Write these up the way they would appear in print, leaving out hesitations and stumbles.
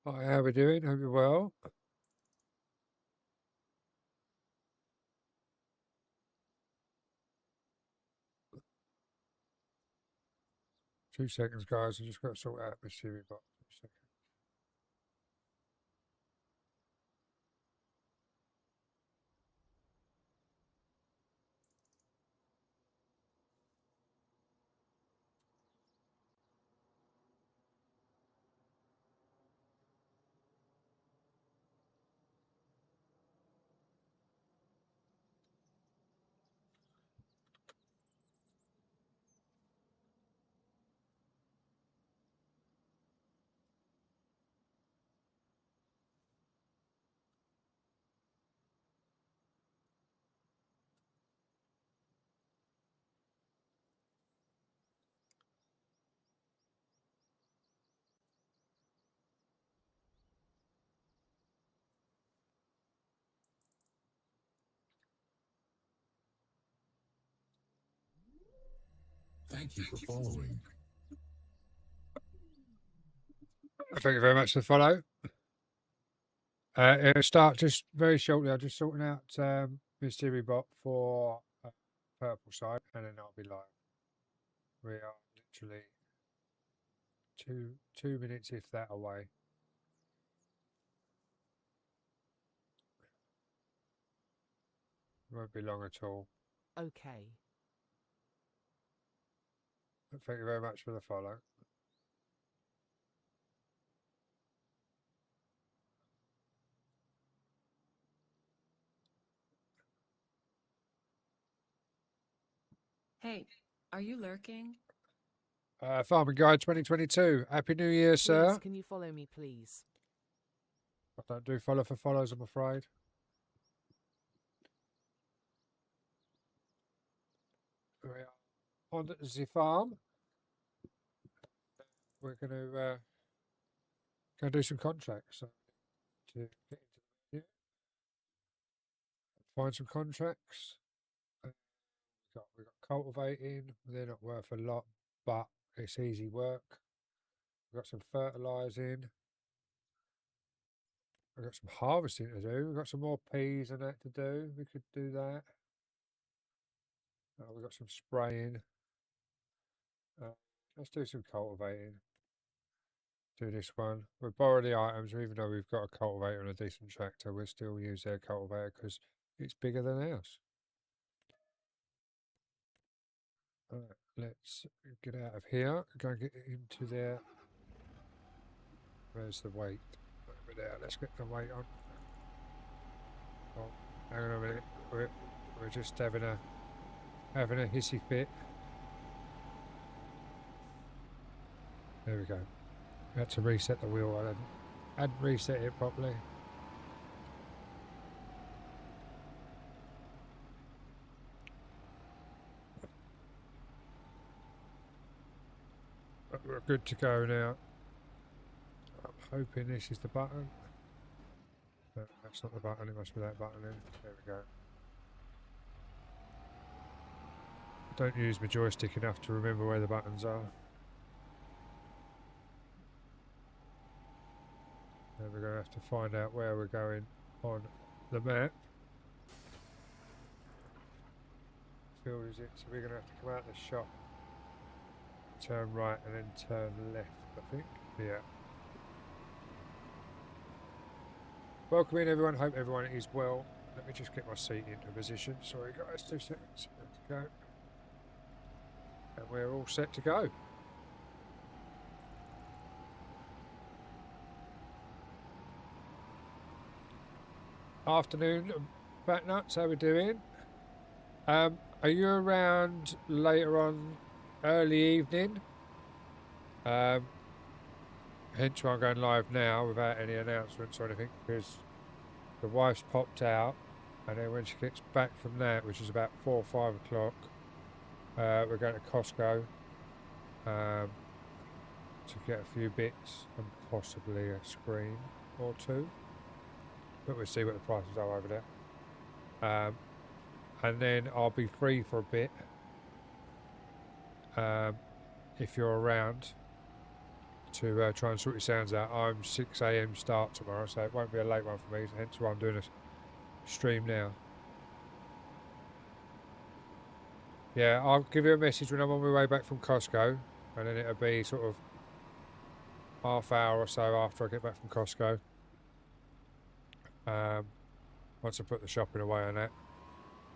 Hi, how we doing? Hope you're well. 2 seconds, guys. I just got to sort out my Siri box. 2 seconds. Thank you for following. Thank you very much for the follow. It'll start just very shortly. I'm just sorting out my Siri bot for Purple Side, and then I'll be live. We are literally two minutes, if that, away. Won't be long at all. Okay. But thank you very much for the follow. Hey, are you lurking? Farming Guide 2022. Happy New Year, Please, sir. can you follow me, please? I don't do follow for follows, I'm afraid. We are on the farm. We're going to go do some contracts. So to get into the menu, find some contracts. We've got cultivating. They're not worth a lot, but it's easy work. We've got some fertilising. We've got some harvesting to do. We've got some more peas and that to do. We could do that. We've got some spraying. Let's do some cultivating. Do this one. We'll borrow the items, even though we've got a cultivator and a decent tractor. We'll still use their cultivator because it's bigger than ours. Right, let's get out of here. Go and get into there. Where's the weight? Over there. Let's get the weight on. Oh, hang on a minute. We're just having a hissy fit. There we go. We had to reset the wheel. I hadn't reset it properly. But we're good to go now. I'm hoping this is the button. No, that's not the button. It must be that button then. There we go. I don't use my joystick enough to remember where the buttons are. And we're going to have to find out where we're going on the map. Field is it? So we're going to have to come out the shop, turn right and then turn left, I think. Yeah. Welcome in everyone. Hope everyone is well. Let me just get my seat into position. Sorry guys, 2 seconds. There to go. And we're all set to go. Afternoon, Fat Nuts, how we doing? Are you around later on, early evening? Hence why I'm going live now without any announcements or anything, because the wife's popped out, and then when she gets back from that, which is about 4 or 5 o'clock, we're going to Costco to get a few bits and possibly a screen or two. But we'll see what the prices are over there. And then I'll be free for a bit if you're around. to try and sort your sounds out. I'm 6 a.m. start tomorrow, so it won't be a late one for me, hence why I'm doing a stream now. Yeah, I'll give you a message when I'm on my way back from Costco, and then it'll be sort of half hour or so after I get back from Costco. Once I put the shopping away on that,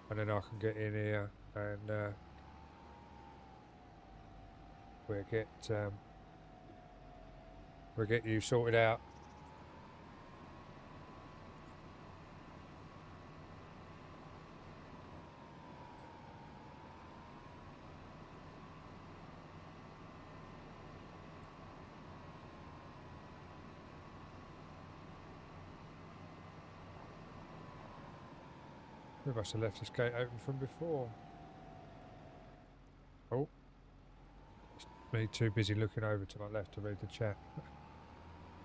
and then I can get in here and we'll get you sorted out. We must have left this gate open from before. Oh. It's me too busy looking over to my left to read the chat.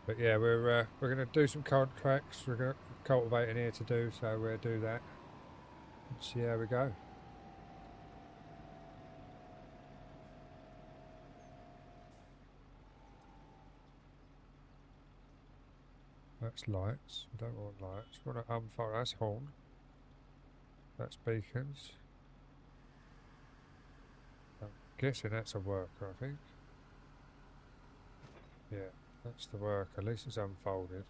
But yeah, we're going to do some contracts. We're going to cultivate in here to do, so we'll do that. And see how we go. That's lights. We don't want lights. We want to unfold. That's horn. That's beacons. I'm guessing that's a worker, I think. Yeah, that's the worker. At least it's unfolded.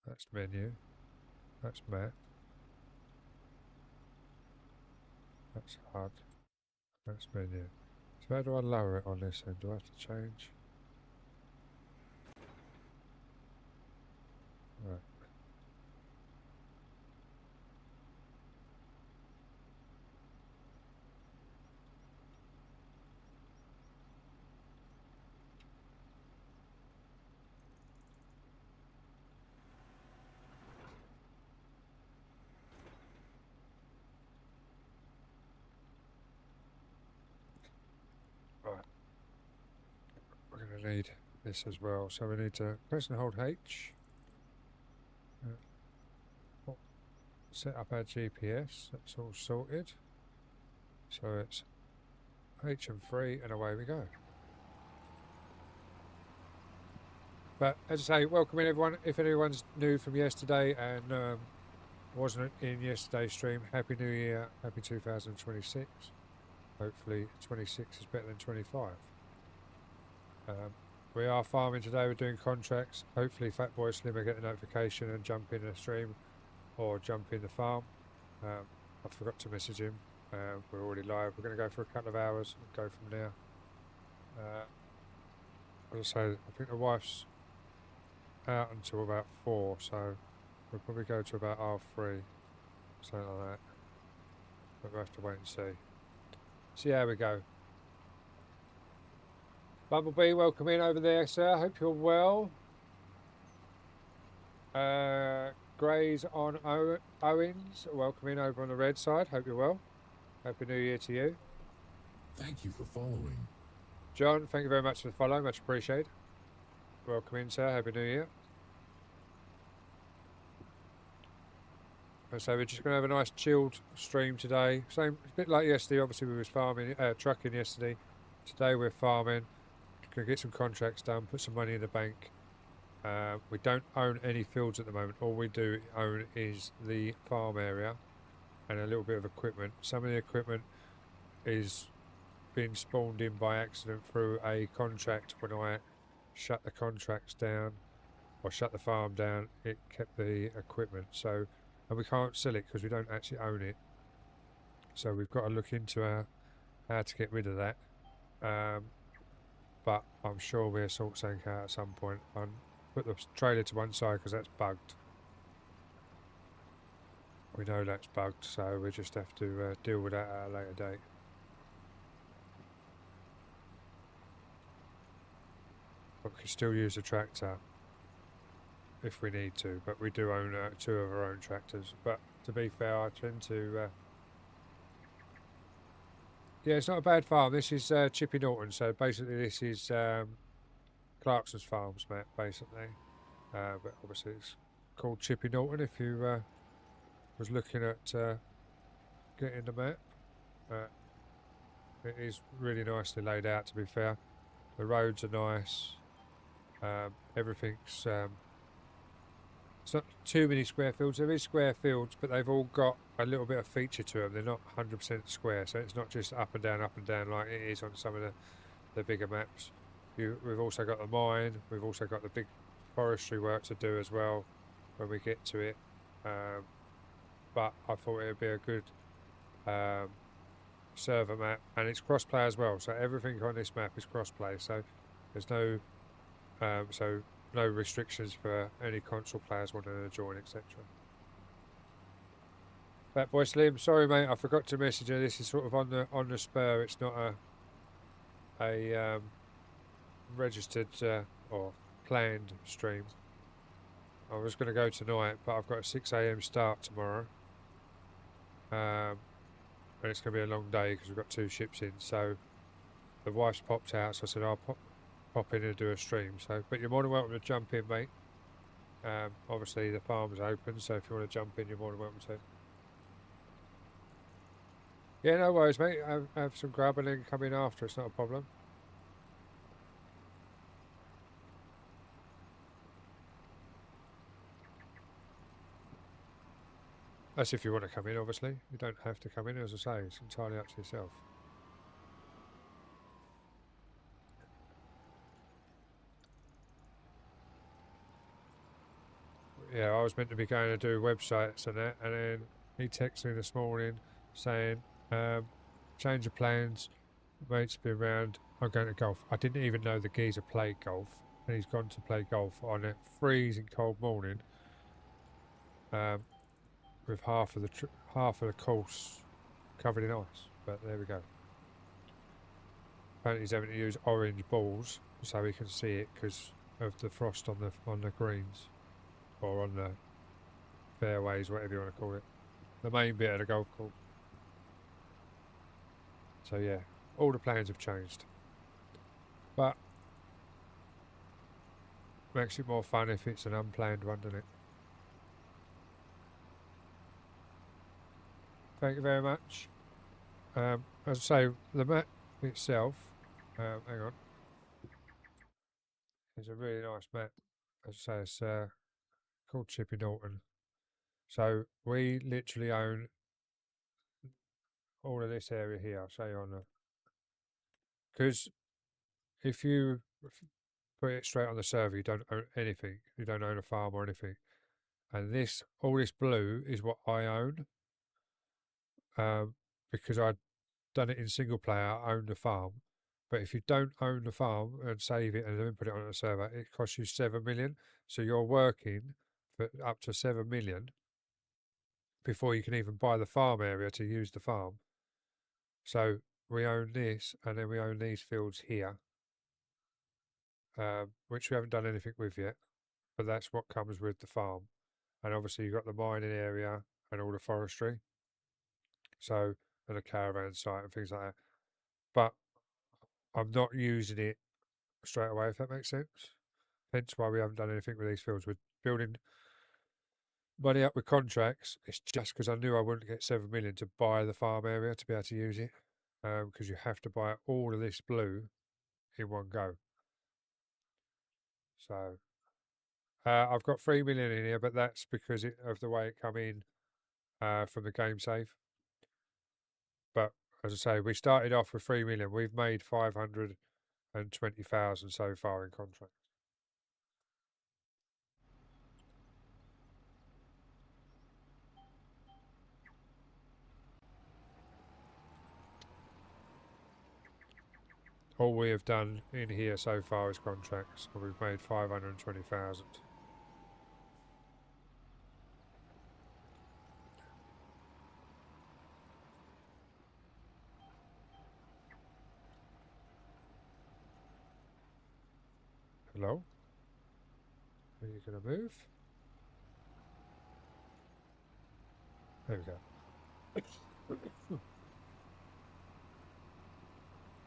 That's menu. That's map. That's HUD. That's menu. So how do I lower it on this end? Do I have to change? Right. Right. We're going to need this as well. So we need to press and hold H. Set up our GPS. That's all sorted. So it's H and 3 and away we go. But as I say, welcome in everyone. If anyone's new from yesterday and wasn't in yesterday's stream, Happy New Year, Happy 2026. Hopefully 26 is better than 25. We are farming today, we're doing contracts. Hopefully Fatboy Slim will get a notification and jump in the stream or jump in the farm. I forgot to message him. We're already live. We're going to go for a couple of hours and go from there. As I say, I think the wife's out until about 4, so we'll probably go to about 3:30, something like that. But we'll have to wait and see how we go. Bumblebee, welcome in over there, sir. Hope you're well. Grays on Owens, welcome in over on the red side. Hope you're well. Happy New Year to you. Thank you for following. John, thank you very much for the follow. Much appreciated. Welcome in, sir. Happy New Year. So we're just going to have a nice chilled stream today. Same, a bit like yesterday. Obviously, we was farming, trucking yesterday. Today we're farming. Going to get some contracts done, put some money in the bank. We don't own any fields at the moment. All we do own is the farm area and a little bit of equipment. Some of the equipment is being spawned in by accident through a contract. When I shut the contracts down or shut the farm down, it kept the equipment. So, and we can't sell it because we don't actually own it. So we've got to look into how to get rid of that. But I'm sure we'll sort something out at some point. I'll put the trailer to one side because that's bugged. We know that's bugged, so we just have to deal with that at a later date. But we can still use the tractor if we need to, but we do own 2 of our own tractors. But to be fair, I tend to... yeah, it's not a bad farm. This is Chippy Norton, so basically this is Clarkson's Farms, Matt, basically. But obviously it's called Chippy Norton if you was looking at getting the map. It is really nicely laid out, to be fair. The roads are nice. Everything's... it's not too many square fields. There is square fields, but they've all got a little bit of feature to them. They're not 100% square, so it's not just up and down like it is on some of the bigger maps. We've also got the mine. We've also got the big forestry work to do as well when we get to it. But I thought it would be a good server map, and it's cross-play as well. So everything on this map is cross-play. So there's no no restrictions for any console players wanting to join, etc. Fat Boy Slim, sorry mate, I forgot to message you. This is sort of on the spur. It's not a registered or planned stream. I was going to go tonight, but I've got a 6 AM start tomorrow. And it's going to be a long day because we've got 2 ships in. So the wife's popped out, so I said I'll pop in and do a stream. So, but you're more than welcome to jump in, mate. Obviously the farm's open, so if you want to jump in, you're more than welcome to. Yeah, no worries, mate. Have some grub and then come in after. It's not a problem. That's if you want to come in, obviously. You don't have to come in, as I say. It's entirely up to yourself. Yeah, I was meant to be going to do websites and that, and then he texted me this morning saying, change of plans, mate's been round, I'm going to golf. I didn't even know the geezer played golf, and he's gone to play golf on a freezing cold morning, with half of the course covered in ice. But there we go. Apparently he's having to use orange balls so he can see it because of the frost on the greens. Or on the fairways, whatever you want to call it. The main bit of the golf course. So yeah, all the plans have changed. But makes it more fun if it's an unplanned one, doesn't it? Thank you very much. As I say, the map itself, hang on. It's a really nice map. As I say, it's called Chippy Norton. So we literally own all of this area here. I'll show you on the... Because if you put it straight on the server, you don't own anything. You don't own a farm or anything. And all this blue is what I own. Because I'd done it in single player, I own the farm. But if you don't own the farm and save it and then put it on the server, it costs you 7 million. So you're working for up to 7 million before you can even buy the farm area to use the farm. So we own this, and then we own these fields here, which we haven't done anything with yet. But that's what comes with the farm. And obviously you've got the mining area and all the forestry. So, and a caravan site and things like that. But I'm not using it straight away, if that makes sense. Hence why we haven't done anything with these fields. We're building money up with contracts. It's just because I knew I wouldn't get 7 million to buy the farm area to be able to use it. Because you have to buy all of this blue in one go. So I've got 3 million in here, but that's because of the way it come in from the game save. But as I say, we started off with 3 million. We've made 520,000 so far in contracts. All we have done in here so far is contracts, and we've made 520,000. Hello? Are you going to move? There we go.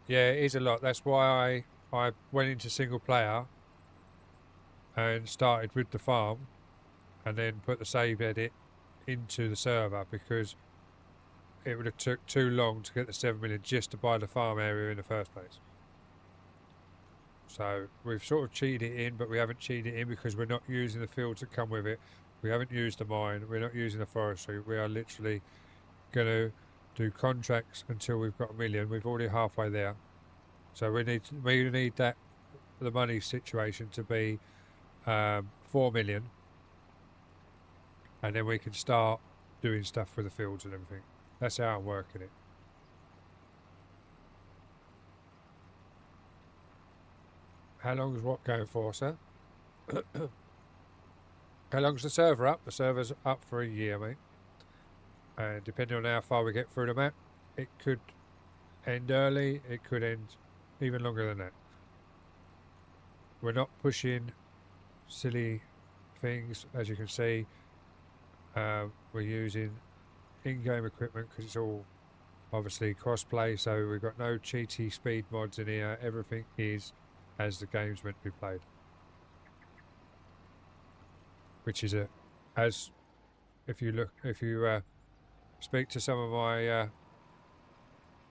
Yeah, it is a lot. That's why I went into single player and started with the farm and then put the save edit into the server, because it would have took too long to get the 7 million just to buy the farm area in the first place. So we've sort of cheated it in, but we haven't cheated it in because we're not using the fields that come with it. We haven't used the mine. We're not using the forestry. We are literally going to do contracts until we've got 1 million. We've already halfway there. So we need that, the money situation to be 4 million. And then we can start doing stuff with the fields and everything. That's how I'm working it. How long is what going for, sir? How long's the server up? The server's up for a year, mate. And depending on how far we get through the map, it could end early, it could end even longer than that. We're not pushing silly things, as you can see. We're using in-game equipment because it's all obviously cross-play, so we've got no cheaty speed mods in here. Everything is as the game's meant to be played, which is as if you speak to some of my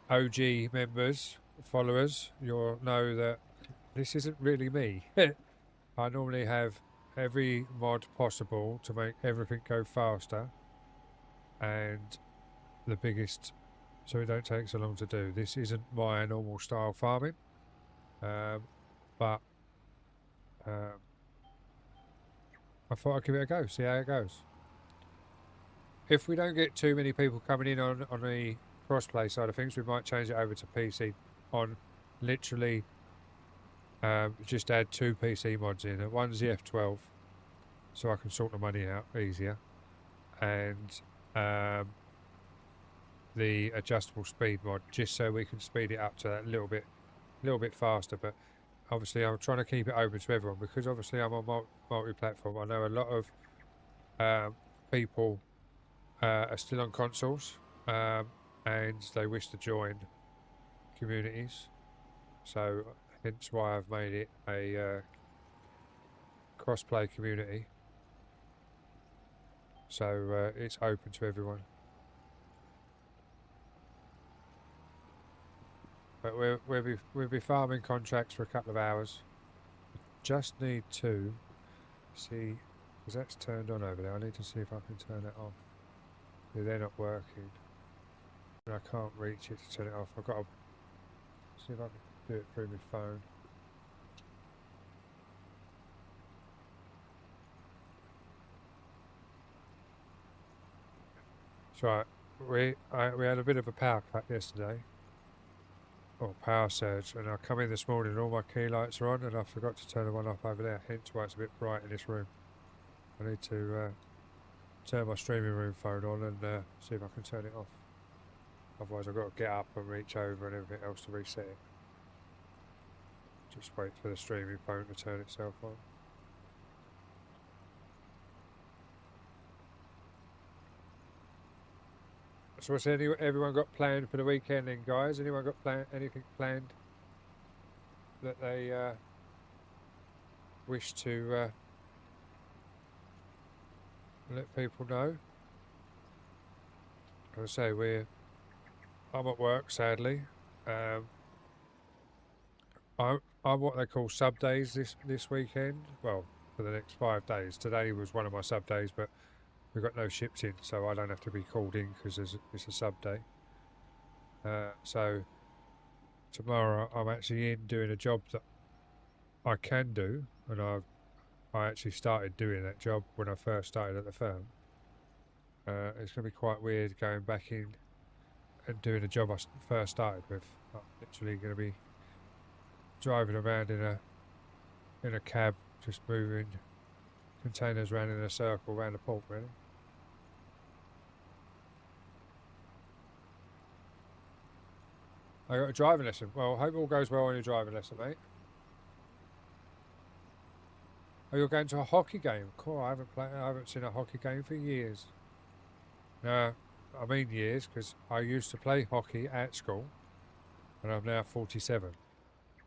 OG members, followers, you'll know that this isn't really me. I normally have every mod possible to make everything go faster and the biggest, so it don't take so long to do. This isn't my normal style farming. But I thought I'd give it a go, see how it goes. If we don't get too many people coming in on the crossplay side of things, we might change it over to PC on literally just add 2 PC mods in. One's the F12, so I can sort the money out easier, and the adjustable speed mod, just so we can speed it up to that little bit faster. But obviously I'm trying to keep it open to everyone because obviously I'm on multi-platform. I know a lot of people are still on consoles and they wish to join communities, so hence why I've made it a cross-play community, so it's open to everyone. But we'll be farming contracts for a couple of hours. Just need to see, because that's turned on over there. I need to see if I can turn it off. Yeah, they're not working. And I can't reach it to turn it off. I've got to see if I can do it through my phone. That's right. We had a bit of a power cut yesterday. Or power surge, and I come in this morning and all my key lights are on and I forgot to turn the one off over there, hence why it's a bit bright in this room. I need to turn my streaming room phone on and see if I can turn it off. Otherwise I've got to get up and reach over and everything else to reset it. Just wait for the streaming phone to turn itself on. So what's everyone got planned for the weekend then, guys? Anyone got anything planned that they wish to let people know? As I say, I'm at work, sadly. I'm what they call sub days this weekend. Well, for the next 5 days. Today was one of my sub days, but we've got no ships in, so I don't have to be called in because it's a sub day. So tomorrow I'm actually in doing a job that I can do, and I actually started doing that job when I first started at the firm. It's going to be quite weird going back in and doing a job I first started with. I'm literally going to be driving around in a cab, just moving containers around in a circle around the port, really. I got a driving lesson. Well, hope all goes well on your driving lesson, mate. Oh, you're going to a hockey game? Cool. I haven't seen a hockey game for years. No, I mean years, because I used to play hockey at school, and I'm now 47.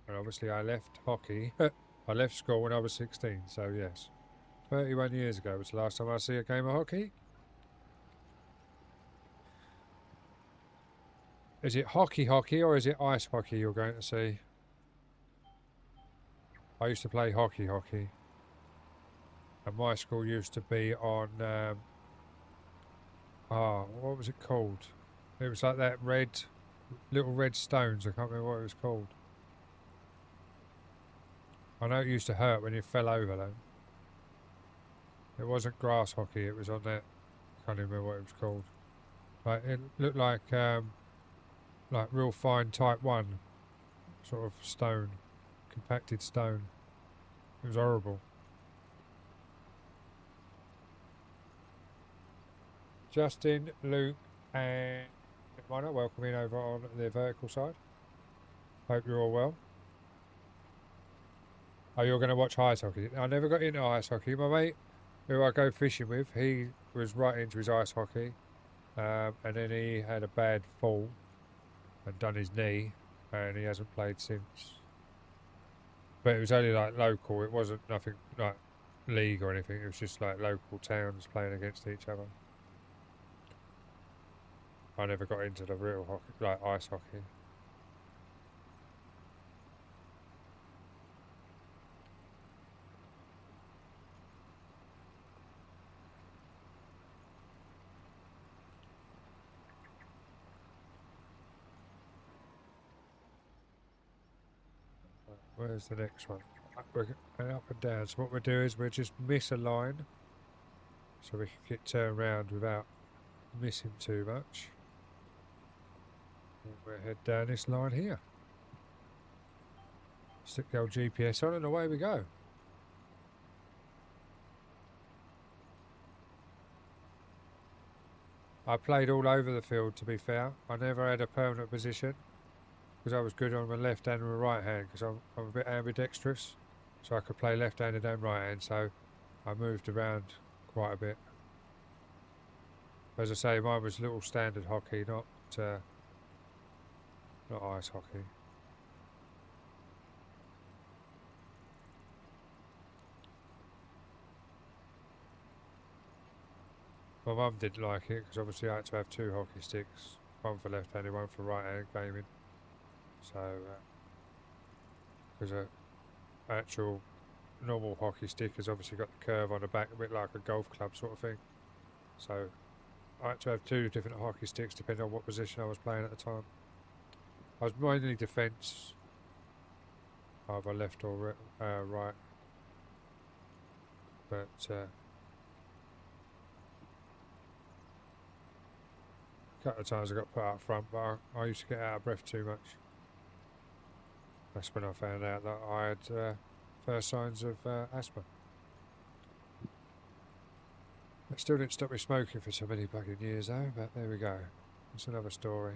And obviously, I left hockey. I left school when I was 16. So yes, 31 years ago was the last time I see a game of hockey. Is it hockey or is it ice hockey you're going to see? I used to play hockey. And my school used to be on, what was it called? It was like that little red stones. I can't remember what it was called. I know it used to hurt when you fell over though. It wasn't grass hockey, it was on that, I can't remember what it was called. Like, it looked like real fine type 1 sort of stone, compacted stone. It was horrible. Justin, Luke, and Miner, welcome in over on the vertical side. Hope you're all well. Oh, you're going to watch ice hockey? I never got into ice hockey. My mate, who I go fishing with, he was right into his ice hockey. And then he had a bad fall and done his knee, and he hasn't played since. But it was only like local. It wasn't nothing like league or anything. It was just like local towns playing against each other. I never got into the real hockey, like ice hockey. Where's the next one? We're going up and down. So what we'll do is we'll just miss a line, so we can get turned around without missing too much. And we'll head down this line here. Stick the old GPS on and away we go. I played all over the field, to be fair. I never had a permanent position because I was good on my left hand and my right hand because I'm a bit ambidextrous, so I could play left-handed and right-hand, so I moved around quite a bit. As I say, mine was little standard hockey, not ice hockey. My mum didn't like it because obviously I had to have 2 hockey sticks, one for left-handed, one for right-hand gaming. So, because an actual normal hockey stick has obviously got the curve on the back, a bit like a golf club sort of thing. So, I had to have 2 different hockey sticks depending on what position I was playing at the time. I was mainly defence, either left or right. But a couple of times I got put up front, but I used to get out of breath too much. That's when I found out that I had first signs of asthma. It still didn't stop me smoking for so many fucking years though, but there we go. It's another story.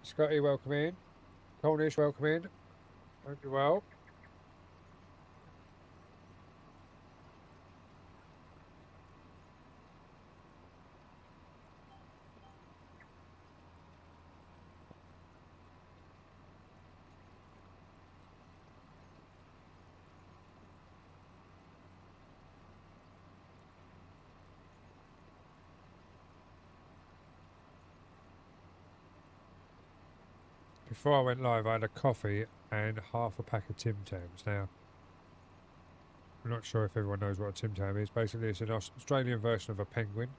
Scotty, welcome in. Cornish, welcome in. Hope you're well. Before I went live, I had a coffee and half a pack of Tim Tams. Now, I'm not sure if everyone knows what a Tim Tam is. Basically, it's an Australian version of a penguin,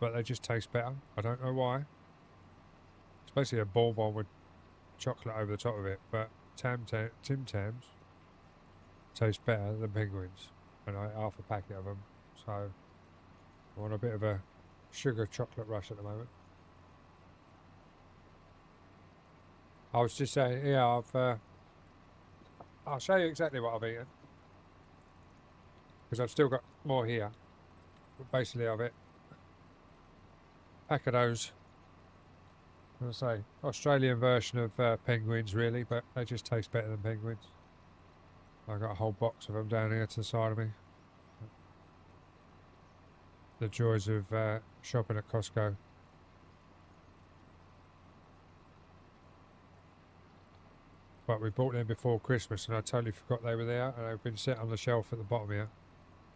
but they just taste better. I don't know why. It's basically a bonbon with chocolate over the top of it, but Tim Tams taste better than penguins, and I ate half a packet of them, so I'm on a bit of a sugar chocolate rush at the moment. I was just saying, yeah, I'll show you exactly what I've eaten, because I've still got more here. But basically, I've ate a pack of those. As I say, Australian version of penguins, really, but they just taste better than penguins. I've got a whole box of them down here to the side of me. The joys of shopping at Costco. But we bought them before Christmas, and I totally forgot they were there, and they've been set on the shelf at the bottom here.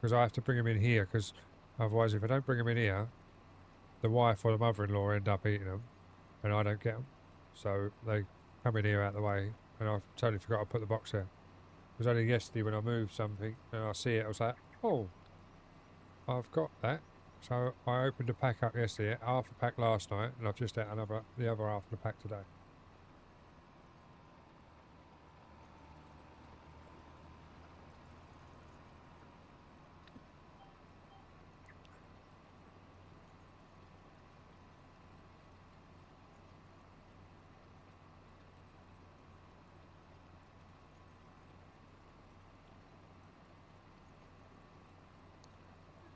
Because I have to bring them in here, because otherwise if I don't bring them in here, the wife or the mother-in-law end up eating them, and I don't get them. So they come in here out of the way, and I totally forgot I put the box there. It was only yesterday when I moved something, and I see it, I was like, oh, I've got that. So I opened a pack up yesterday, half a pack last night, and I've just ate the other half of the pack today.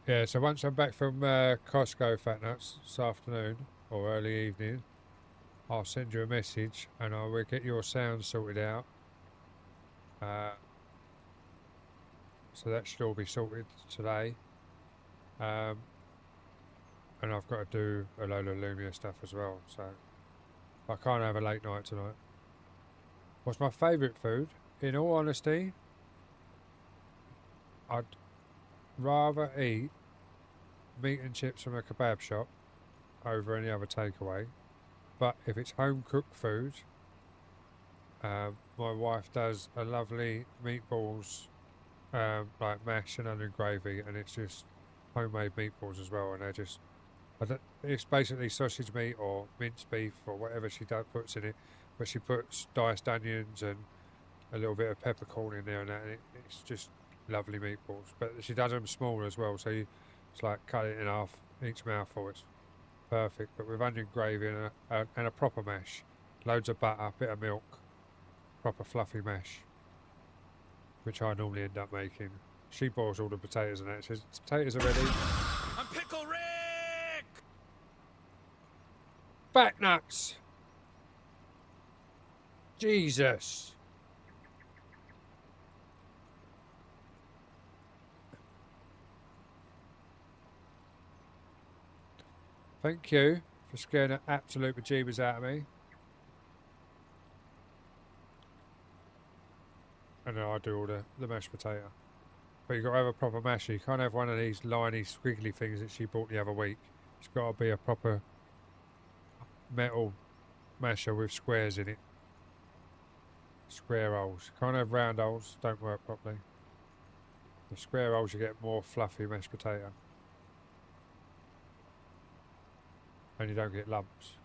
Yeah, so once I'm back from Costco Fat Nuts this afternoon, or early evening, I'll send you a message, and I will get your sound sorted out. So that should all be sorted today. And I've got to do a load of Lumia stuff as well, so I can't have a late night tonight. What's my favourite food? In all honesty, I'd rather eat meat and chips from a kebab shop over any other takeaway. But if it's home cooked food, my wife does a lovely meatballs, like mash and onion gravy, and it's just homemade meatballs as well, and they're just, it's basically sausage meat or minced beef or whatever she puts in it, but she puts diced onions and a little bit of peppercorn in there, and that, and it's just lovely meatballs. But she does them small as well, so it's like cut it in half each mouthful. It's perfect, but with onion gravy and a proper mash, loads of butter, bit of milk, proper fluffy mash, which I normally end up making. She boils all the potatoes and that. She says, potatoes are ready. I'm Pickle Rick! Back nuts! Jesus! Thank you for scaring the absolute bejeebers out of me. And then I do all the mashed potato. But you've got to have a proper masher. You can't have one of these liney, squiggly things that she bought the other week. It's got to be a proper metal masher with squares in it. Square holes. Can't have round holes, don't work properly. The square holes you get more fluffy mashed potato. And you don't get lumps.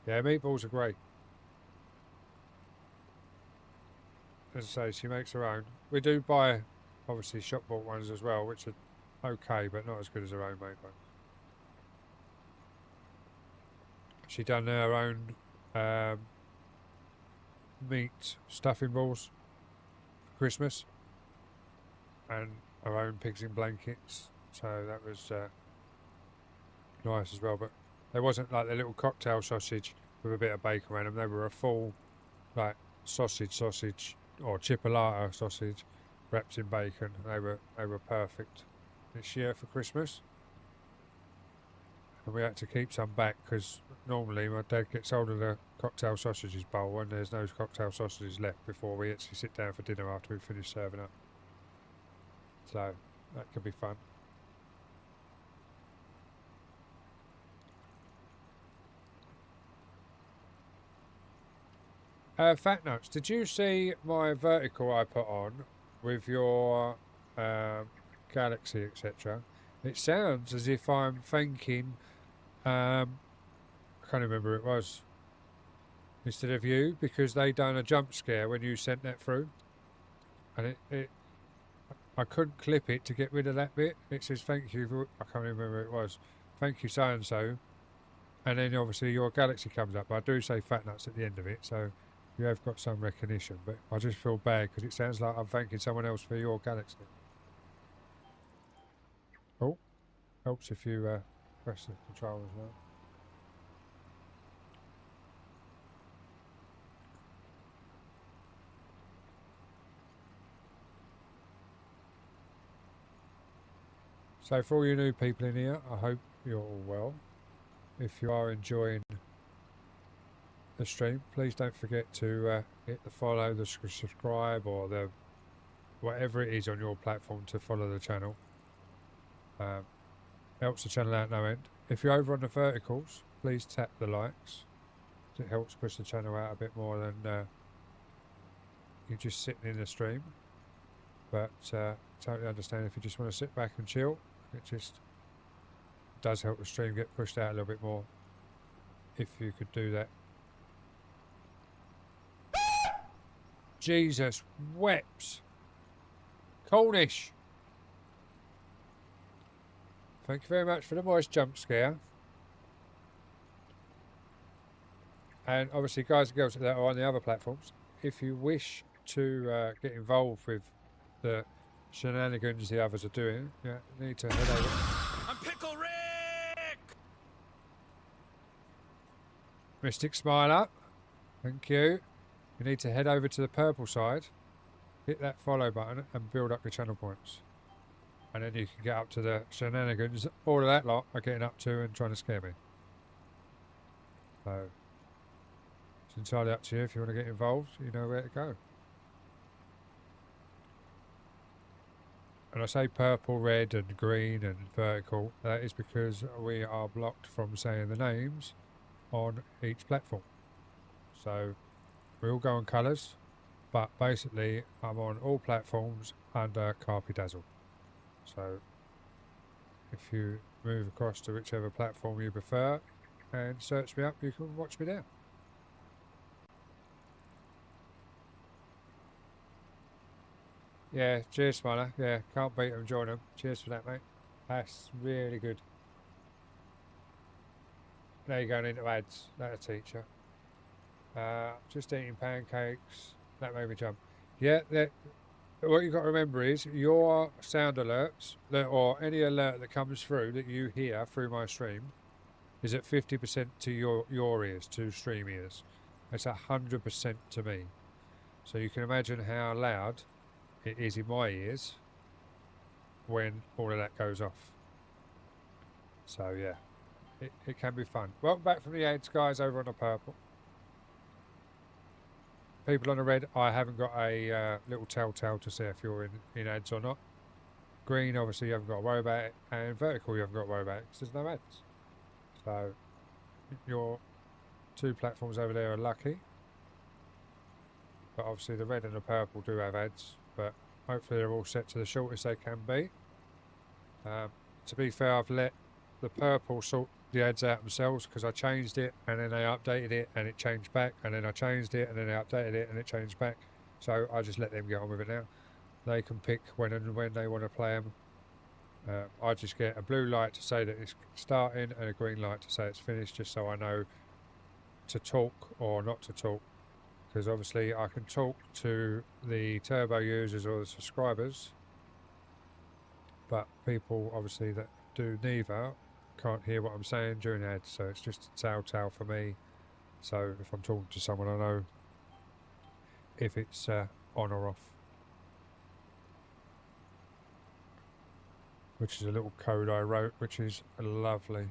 Yeah, meatballs are great. As I say, she makes her own. We do buy, obviously, shop bought ones as well, which are okay, but not as good as her own made ones. She done her own meat stuffing balls for Christmas, and her own pigs in blankets. So that was nice as well. But they wasn't like the little cocktail sausage with a bit of bacon around them. They were a full, like, sausage or chipolata sausage wrapped in bacon. They were perfect this year for Christmas. And we had to keep some back because normally my dad gets hold of the cocktail sausages bowl and there's no cocktail sausages left before we actually sit down for dinner after we finish serving up. So that could be fun. Fat Nuts, did you see my vertical I put on with your Galaxy, etc.? It sounds as if I'm thanking, I can't remember who it was, instead of you, because they done a jump scare when you sent that through. And I couldn't clip it to get rid of that bit. It says thank you for, I can't remember who it was. Thank you so-and-so. And then obviously your Galaxy comes up. I do say Fat Nuts at the end of it, so you have got some recognition, but I just feel bad because it sounds like I'm thanking someone else for your Galaxy. Oh, helps if you press the control as well. So for all you new people in here, I hope you're all well. If you are enjoying the stream, please don't forget to hit the follow, the subscribe, or the whatever it is on your platform to follow the channel. Helps the channel out no end. If you're over on the verticals, please tap the likes. It helps push the channel out a bit more than you just sitting in the stream. But totally understand if you just want to sit back and chill. It just does help the stream get pushed out a little bit more if you could do that. Jesus weeps. Cornish. Thank you very much for the voice jump scare. And obviously, guys and girls that are on the other platforms, if you wish to get involved with the shenanigans the others are doing, you need to head over. I'm Pickle Rick! Mystic Smiler, thank you. You need to head over to the purple side, hit that follow button, and build up your channel points. And then you can get up to the shenanigans all of that lot are getting up to and trying to scare me. So it's entirely up to you. If you want to get involved, you know where to go. And I say purple, red and green and vertical, that is because we are blocked from saying the names on each platform. So we all go on colours, but basically I'm on all platforms under Carpy Dazzle. So if you move across to whichever platform you prefer and search me up, you can watch me there. Yeah, cheers, Smiler. Yeah, can't beat them, join them. Cheers for that, mate. That's really good. Now you're going into ads. That'll teach you. Just eating pancakes. That made me jump. Yeah, what you've got to remember is your sound alerts, or any alert that comes through that you hear through my stream, is at 50% to your ears, to stream ears. It's 100% to me. So you can imagine how loud it is in my ears when all of that goes off. So yeah, it can be fun. Welcome back from the ads, guys, over on the purple. People on the red, I haven't got a little telltale to see if you're in ads or not. Green, obviously you haven't got to worry about it, and vertical you haven't got to worry about it because there's no ads. So your two platforms over there are lucky. But obviously the red and the purple do have ads, but hopefully they're all set to the shortest they can be. To be fair, I've let the purple sort the ads out themselves because I changed it and then they updated it and it changed back, and then I changed it and then they updated it and it changed back. So I just let them get on with it now. They can pick when and when they want to play them. I just get a blue light to say that it's starting and a green light to say it's finished, just so I know to talk or not to talk. Because obviously I can talk to the turbo users or the subscribers, but people obviously that do neither can't hear what I'm saying during ads, so it's just a telltale for me. So if I'm talking to someone, I know if it's on or off. Which is a little code I wrote, which is lovely.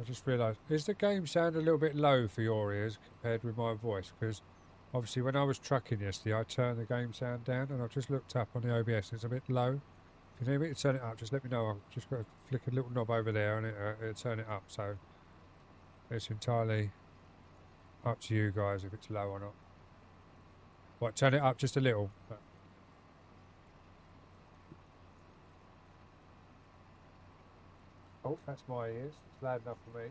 I just realised, is the game sound a little bit low for your ears compared with my voice? Because obviously when I was trucking yesterday, I turned the game sound down, and I've just looked up on the OBS, it's a bit low. If you need me to turn it up, just let me know. I've just got to flick a little knob over there and it'll turn it up. So it's entirely up to you guys if it's low or not. What, turn it up just a little? Oh, that's my ears. It's loud enough for me.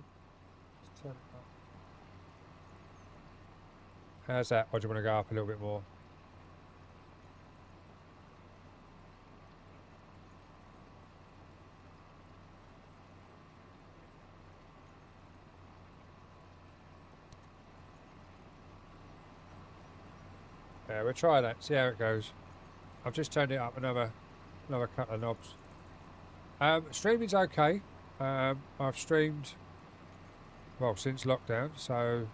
Just turn it up. How's that? Or do you want to go up a little bit more? Yeah, we'll try that, see how it goes. I've just turned it up another couple of knobs. Streaming's okay. I've streamed, well, since lockdown, so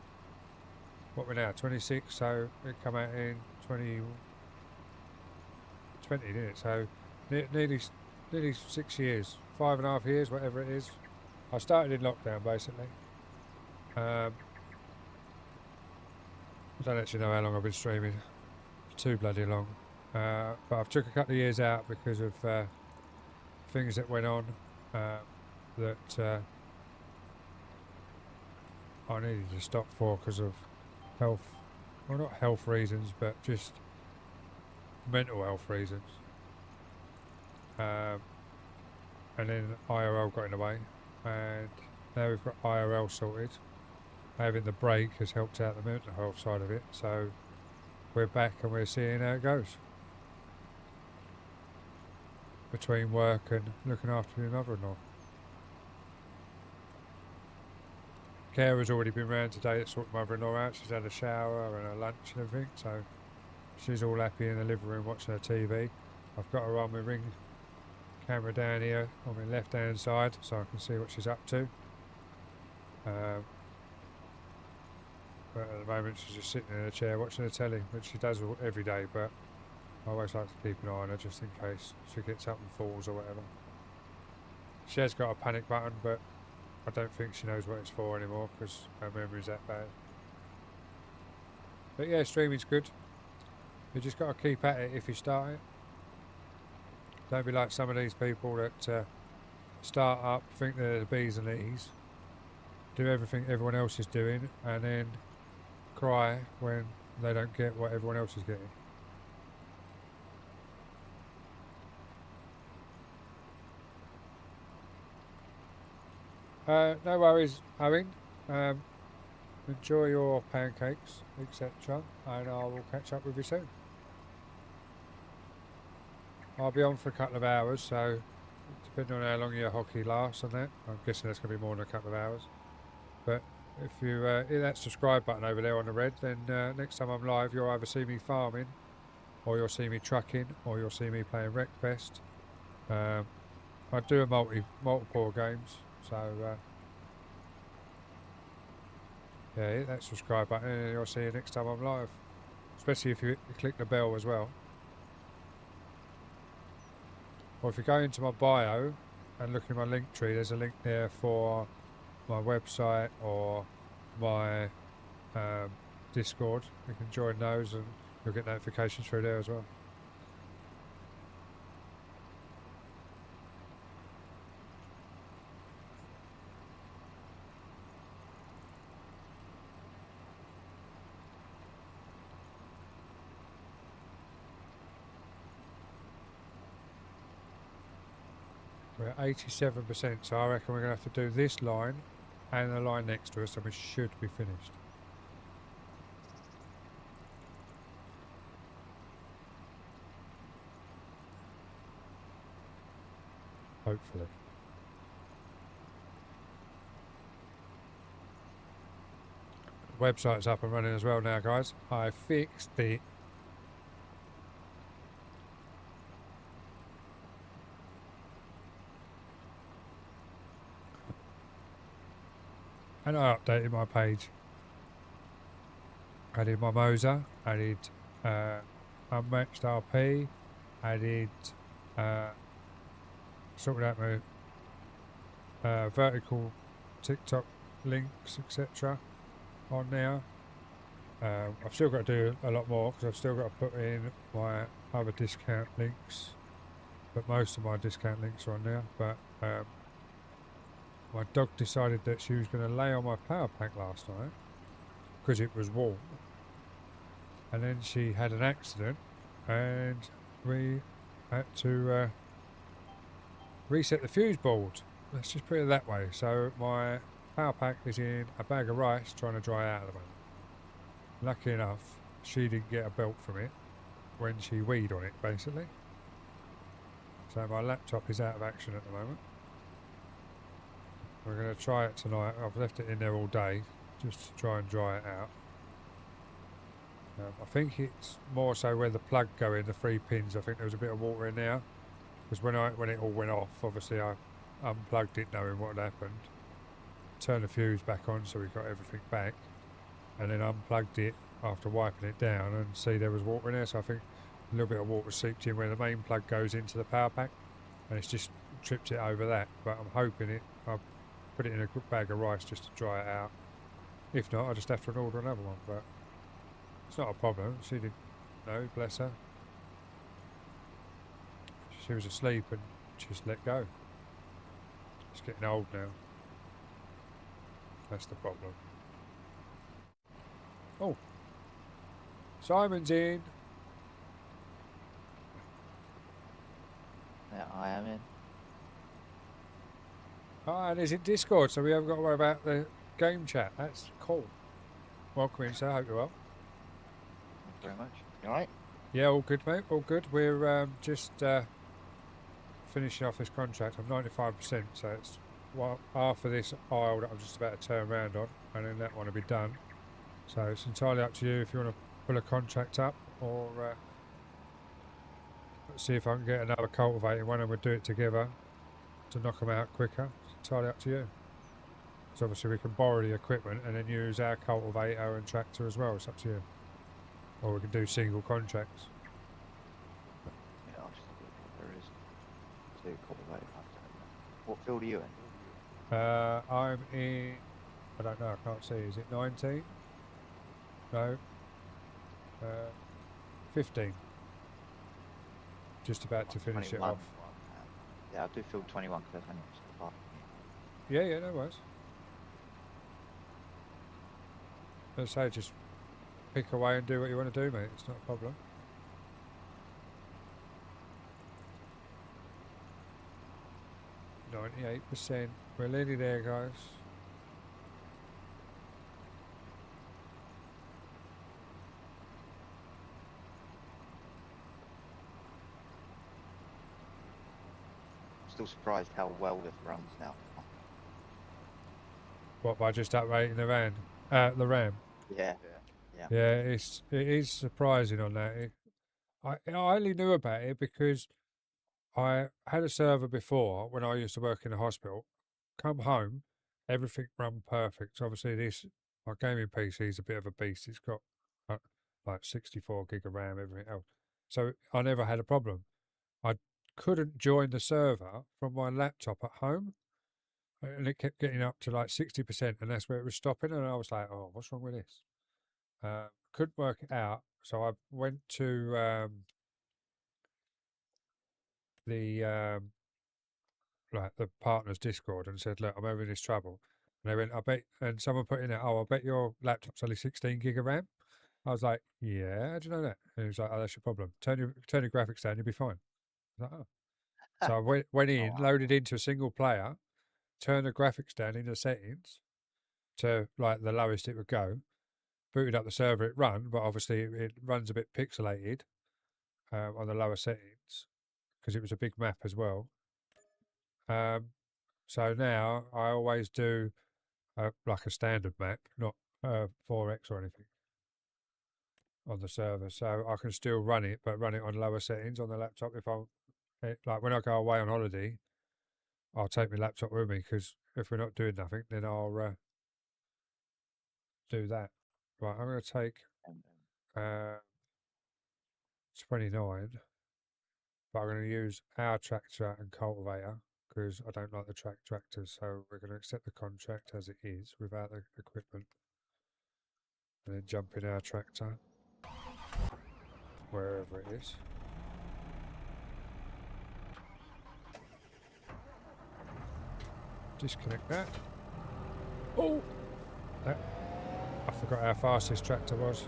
what we're now, 26, so it come out in 2020, didn't it? So nearly 6 years, 5.5 years, whatever it is. I started in lockdown, basically. I don't actually know how long I've been streaming. Too bloody long. But I've took a couple of years out because of things that went on that I needed to stop for because of health, well, not health reasons, but just mental health reasons. And then IRL got in the way, and now we've got IRL sorted. Having the break has helped out the mental health side of it, so we're back and we're seeing how it goes. Between work and looking after my mother-in-law. Kara's already been round today to sort mother-in-law out. She's had a shower and a lunch and everything, so she's all happy in the living room watching her TV. I've got her on my Ring camera down here on my left-hand side so I can see what she's up to. But at the moment she's just sitting in a chair watching the telly, which she does every day, but I always like to keep an eye on her just in case she gets up and falls or whatever. She has got a panic button, but I don't think she knows what it's for anymore because her memory's that bad. But yeah, streaming's good. You just got to keep at it if you start it. Don't be like some of these people that start up, think they're the bees and E's, do everything everyone else is doing, and then cry when they don't get what everyone else is getting. No worries, Owen. Enjoy your pancakes, etc. And I will catch up with you soon. I'll be on for a couple of hours, so depending on how long your hockey lasts and that, I'm guessing that's going to be more than a couple of hours. But if you hit that subscribe button over there on the red, then next time I'm live, you'll either see me farming, or you'll see me trucking, or you'll see me playing Wreckfest. I do a multiple games, so yeah, hit that subscribe button and you'll see you next time I'm live. Especially if you click the bell as well. Or if you go into my bio and look in my link tree, there's a link there for my website or my Discord. You can join those and you'll get notifications through there as well. We're at 87%, so I reckon we're going to have to do this line and the line next to us and we should be finished. Hopefully. The website's up and running as well now, guys. I fixed it. And I updated my page. Added my Moser, added unmatched RP, added sorted out my vertical TikTok links, etc. on there. I've still got to do a lot more because I've still got to put in my other discount links, but most of my discount links are on there. But my dog decided that she was going to lay on my power pack last night because it was warm, and then she had an accident and we had to reset the fuse board. Let's just put it that way. So my power pack is in a bag of rice trying to dry out at the moment. Lucky enough she didn't get a belt from it when she weed on it, basically. So my laptop is out of action at the moment. We're going to try it tonight. I've left it in there all day just to try and dry it out. I think it's more so where the plug go in, the 3 pins. I think there was a bit of water in there because when it all went off, obviously I unplugged it knowing what had happened, turned the fuse back on so we got everything back, and then unplugged it after wiping it down and see there was water in there. So I think a little bit of water seeped in where the main plug goes into the power pack, and it's just tripped it over that. But I'm hoping I'll put it in a good bag of rice just to dry it out. If not, I'll just have to order another one. But it's not a problem. She didn't know, bless her. She was asleep and just let go. It's getting old now. That's the problem. Oh, Simon's in. Yeah, I am in. Oh, and is it Discord, so we haven't got to worry about the game chat. That's cool. Welcome in, sir. Hope you're well. Thank you very much. You alright? Yeah, all good, mate. All good. We're just finishing off this contract. I'm 95%, so it's half of this aisle that I'm just about to turn around on, and then that one will be done. So it's entirely up to you if you want to pull a contract up, or see if I can get another cultivating one and we'll do it together to knock them out quicker. It's entirely up to you. So obviously we can borrow the equipment and then use our cultivator and tractor as well. It's up to you. Or we can do single contracts. Yeah, I'll just look what there is to cultivate. What field are you in? I'm in, I don't know, I can't see. Is it 19? No. 15. Just about to finish it 21. off. Yeah, I'll do field 21 because that's only just apart from Yeah, no worries. As I say, just pick away and do what you want to do, mate. It's not a problem. %. We're nearly there, guys. Still surprised how well this runs now. What, by just uprating the RAM? The RAM. Yeah. Yeah, it is surprising on that. I only knew about it because I had a server before when I used to work in the hospital. Come home, everything run perfect. Obviously, my gaming PC is a bit of a beast. It's got like 64 gig of RAM, everything else. So I never had a problem. I couldn't join the server from my laptop at home, and it kept getting up to like 60%, and that's where it was stopping. And I was like, "Oh, what's wrong with this?" Couldn't work it out, so I went to the partner's Discord and said, "Look, I'm having this trouble." And they went, "I bet," and someone put in there, "Oh, I bet your laptop's only 16 gig of RAM." I was like, "Yeah, how do you know that?" And he was like, "Oh, that's your problem. Turn your graphics down, you'll be fine." I was like, "Oh." So I went in, wow. loaded into a single player, turned the graphics down in the settings to like the lowest it would go, booted up the server, it run, but obviously it runs a bit pixelated on the lower settings because it was a big map as well. So now I always do like a standard map, not 4x or anything on the server, so I can still run it, but run it on lower settings on the laptop. If I'm like when I go away on holiday, I'll take my laptop with me because if we're not doing nothing, then I'll do that. Right, I'm going to take 29, but I'm going to use our tractor and cultivator because I don't like the tractors, so we're going to accept the contract as it is without the equipment, and then jump in our tractor wherever it is. Disconnect that. Oh, I forgot how fast this tractor was.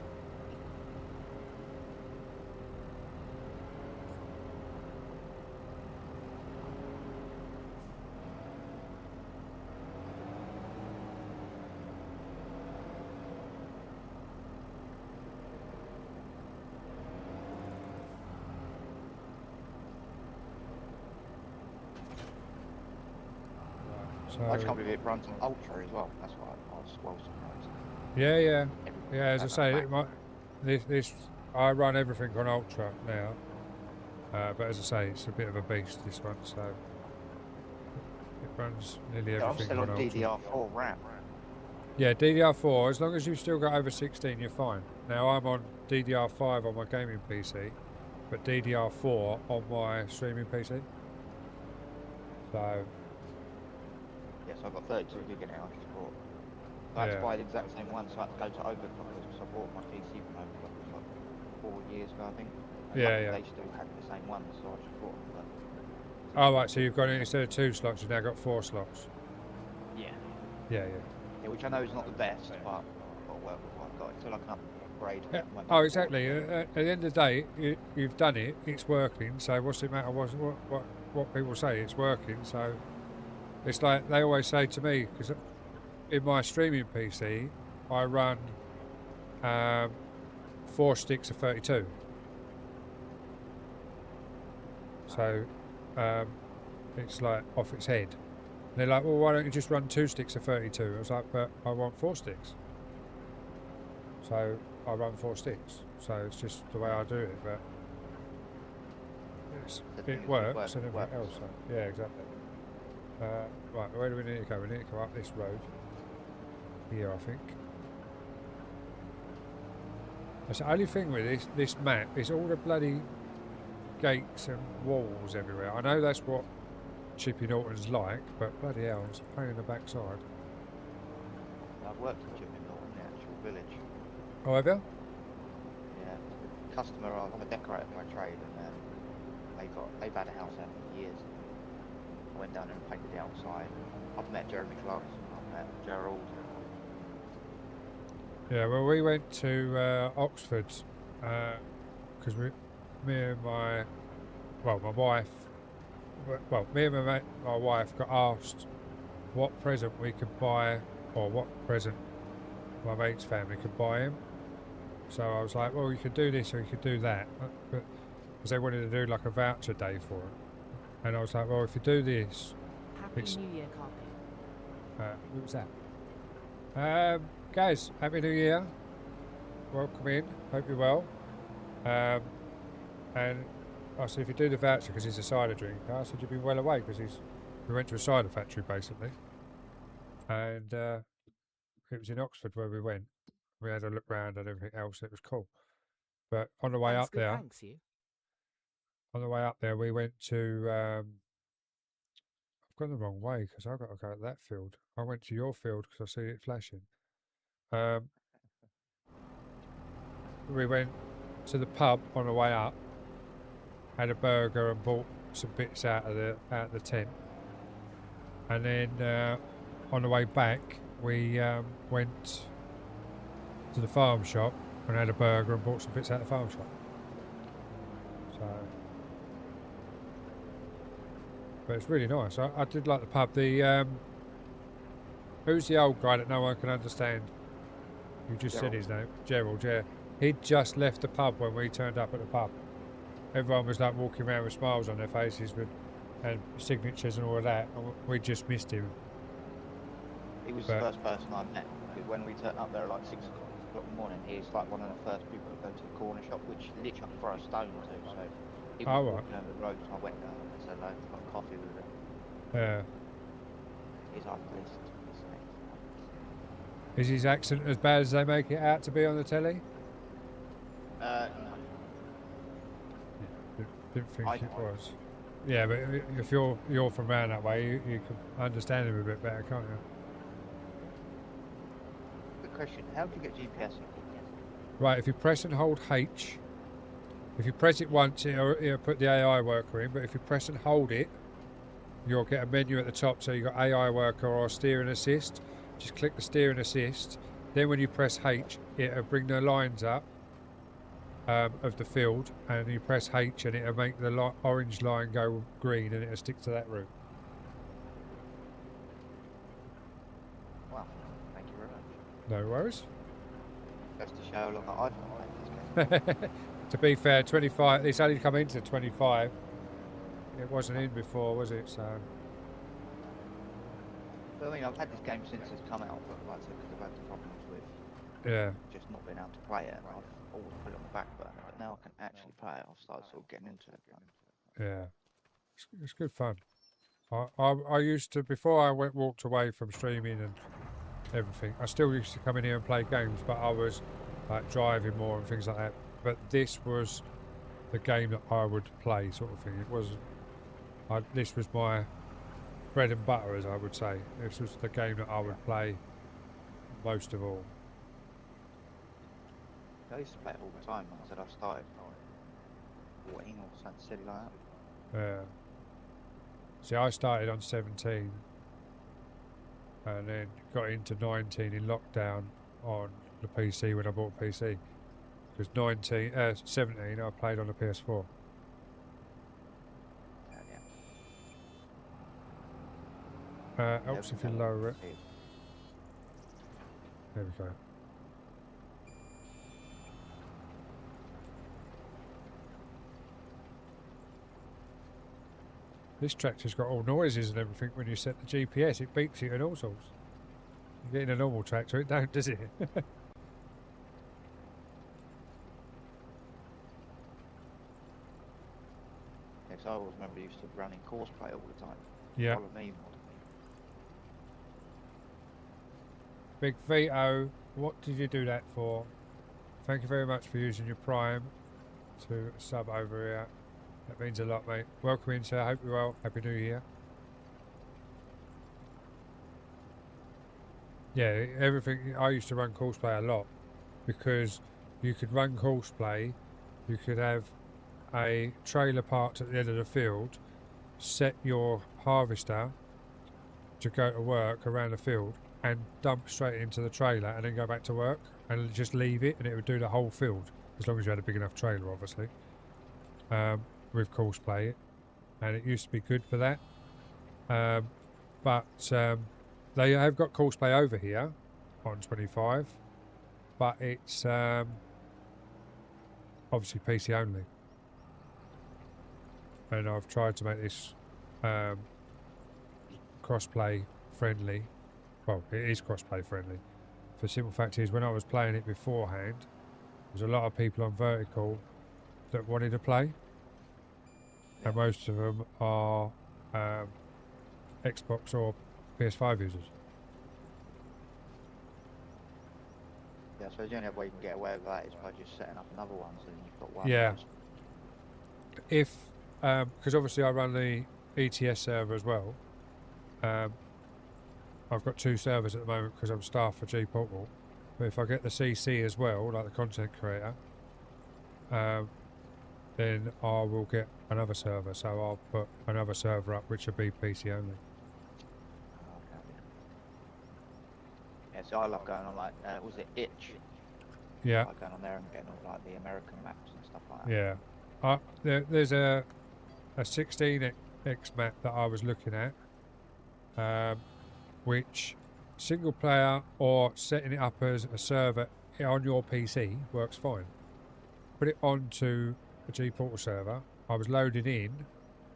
I just can't believe it runs on Ultra as well. That's why I was well surprised. Yeah. As I say, this I run everything on Ultra now, but as I say, it's a bit of a beast, this one, so it runs nearly everything I'm still on Ultra. DDR4 RAM. Yeah, DDR4. As long as you've still got over 16, you're fine. Now I'm on DDR5 on my gaming PC, but DDR4 on my streaming PC. So Yes, I've got 32 gig in it. I just bought. I had Yeah. to buy the exact same one, so I had to go to Overclockers because I bought my PC from Overclockers like 4 years ago, I think. And Yeah, luckily yeah. They still had the same one, so I just bought them. Oh right, so you've got it instead of 2 slots, you've now got 4 slots. Yeah. Yeah, Yeah, which I know is not the best, but I've got to work with what I've got until I can upgrade. yeah. when Oh, my exactly. At the end of the day, you've done it. It's working. So what's it matter? What people say? It's working. So it's like they always say to me, because in my streaming PC, I run 4 sticks of 32. So it's like off its head. And they're like, well, why don't you just run 2 sticks of 32? I was like, but I want 4 sticks. So I run 4 sticks. So it's just the way I do it. But The thing it is, works and it everything works. else. So, yeah, exactly. Right, where do we need to go? We need to go up this road. Here, I think. That's the only thing with this map is all the bloody gates and walls everywhere. I know that's what Chippy Norton's like, but bloody hell, it's a pain in the backside. I've worked in Chipping Norton, the actual village. Oh, have you? Yeah, the customer. I'm a decorator by trade, and they've had a house out for years. I went down there and painted the outside. I've met Jeremy Clarkson. I've met Gerald. Yeah, well, we went to Oxford because me and my wife, me and my wife got asked what present we could buy, or what present my mate's family could buy him. So I was like, well, you could do this or you could do that, but because they wanted to do like a voucher day for him, and I was like, well, if you do this, Happy It's- New Year, Carpet. who was that? Guys, Happy New Year. Welcome in. Hope you're well. And I said, if you do the voucher, because he's a cider drinker, I said, you'd be well away, because we went to a cider factory, basically. And it was in Oxford where we went. We had a look round and everything else. It was cool. But on the way Thanks, up good, there, thanks you. we went to... I've gone the wrong way, because I've got to go at that field. I went to your field, because I see it flashing. We went to the pub on the way up, had a burger and bought some bits out of the tent, and then on the way back we went to the farm shop and had a burger and bought some bits out of the farm shop. So, but it's really nice. I did like the pub. Who's the old guy that no one can understand? You just said his name, Gerald. Yeah, he'd just left the pub when we turned up at the pub. Everyone was like walking around with smiles on their faces and signatures and all of that, and we just missed him. He was But- the first person I met. Because when we turned up there at like 6 o'clock in the morning, he's like one of the first people to go to the corner shop, which literally I could throw a stone to. So he was Oh, right. walking over the road, so I went down and said, "Hello, got coffee with him." Yeah. He's after this. Is his accent as bad as they make it out to be on the telly? No. Didn't think I it don't. was. Yeah, but if you're from around that way, you can understand him a bit better, can't you? Good question. How do you get GPS? Right, if you press and hold H, if you press it once, it'll put the AI worker in, but if you press and hold it, you'll get a menu at the top, so you've got AI worker or steering assist. Just click the steering assist. Then when you press H, it'll bring the lines up of the field, and you press H and it'll make the orange line go green, and it'll stick to that route. Wow. Thank you very much. No worries. Goes to show how long I've played this game. To be fair, 25, it's only come into 25. It wasn't in before, was it? So, But, I mean, I've had this game since it's come out, but like I said, because I've had the problems with yeah. just not being able to play it, I've always put it on the back burner. But now I can actually play it. I've started sort of getting into it. Yeah, it's good fun. I used to, before I walked away from streaming and everything. I still used to come in here and play games, but I was like driving more and things like that. But this was the game that I would play, sort of thing. It was, this was my bread and butter, as I would say. This was the game that I would play most of all. I used to play it all the time when I said I started like 14 or something silly like that. Yeah. See, I started on 17 and then got into 19 in lockdown on the PC when I bought a PC. Because 17 I played on the PS4. Yeah. Helps if you lower it. There we go. This tractor's got all noises and everything when you set the GPS. It beeps you and all sorts. You get in a normal tractor, it don't, does it? Yeah, 'cause I always remember used to run in Courseplay all the time. Yeah. Follow me more. Big Vito, what did you do that for? Thank you very much for using your Prime to sub over here. That means a lot, mate. Welcome in, sir. Hope you're well. Happy New Year. Yeah, everything. I used to run Courseplay a lot because you could run Courseplay, you could have a trailer parked at the end of the field, set your harvester to go to work around the field and dump straight into the trailer and then go back to work and just leave it and it would do the whole field as long as you had a big enough trailer, obviously, with Courseplay. And it used to be good for that. But they have got Courseplay over here on 25, but it's obviously PC only. And I've tried to make this crossplay friendly. Well, it is crossplay friendly. The simple fact is, when I was playing it beforehand, there's a lot of people on vertical that wanted to play, and most of them are Xbox or PS5 users. Yeah, I suppose the only other way you can get away with that is by just setting up another one, so then you've got one. Yeah. If, because obviously I run the ETS server as well. I've got 2 servers at the moment because I'm staff for G Portal. But if I get the CC as well, like the content creator, then I will get another server. So I'll put another server up, which will be PC only. Okay. Yeah, so I love going on like, was it Itch? Yeah. I like going on there and getting all like the American maps and stuff like that. Yeah. There's a 16x map that I was looking at, which single player or setting it up as a server on your PC works fine. Put it onto a G Portal server. I was loading in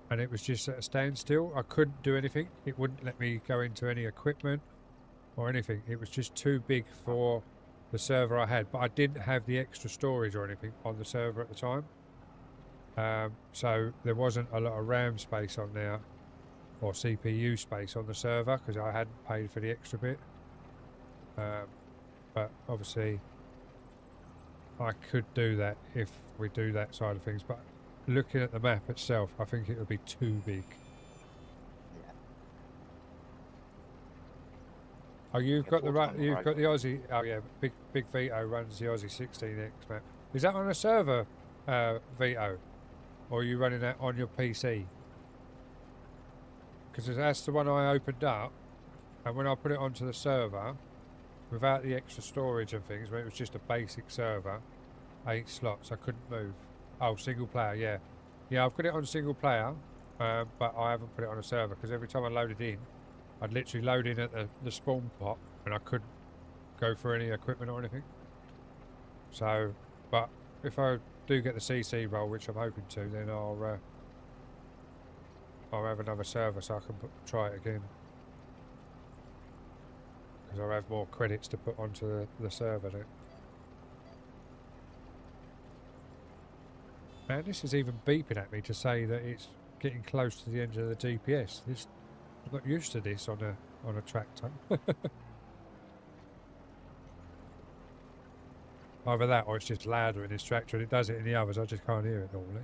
and it was just at a standstill. I couldn't do anything. It wouldn't let me go into any equipment or anything. It was just too big for the server I had, but I didn't have the extra storage or anything on the server at the time. So there wasn't a lot of RAM space on there or CPU space on the server because I hadn't paid for the extra bit. But obviously I could do that if we do that side of things, but looking at the map itself, I think it would be too big. Yeah. Oh, you've Yeah, got the Fortnite you've right. got the Aussie. Oh yeah, Big Vito runs the Aussie 16x map. Is that on a server, Vito, or are you running that on your PC? Because that's the one I opened up, and when I put it onto the server, without the extra storage and things, when it was just a basic server, 8 slots, I couldn't move. Oh, single player, yeah. Yeah, I've got it on single player, but I haven't put it on a server, because every time I loaded in, I'd literally load in at the spawn pot, and I couldn't go for any equipment or anything. So, but if I do get the CC role, which I'm hoping to, then I'll have another server so I can try it again. Because I'll have more credits to put onto the server then. Man, this is even beeping at me to say that it's getting close to the end of the GPS. I'm not used to this on a tractor. Either that or it's just louder in this tractor and it does it in the others. I just can't hear it normally.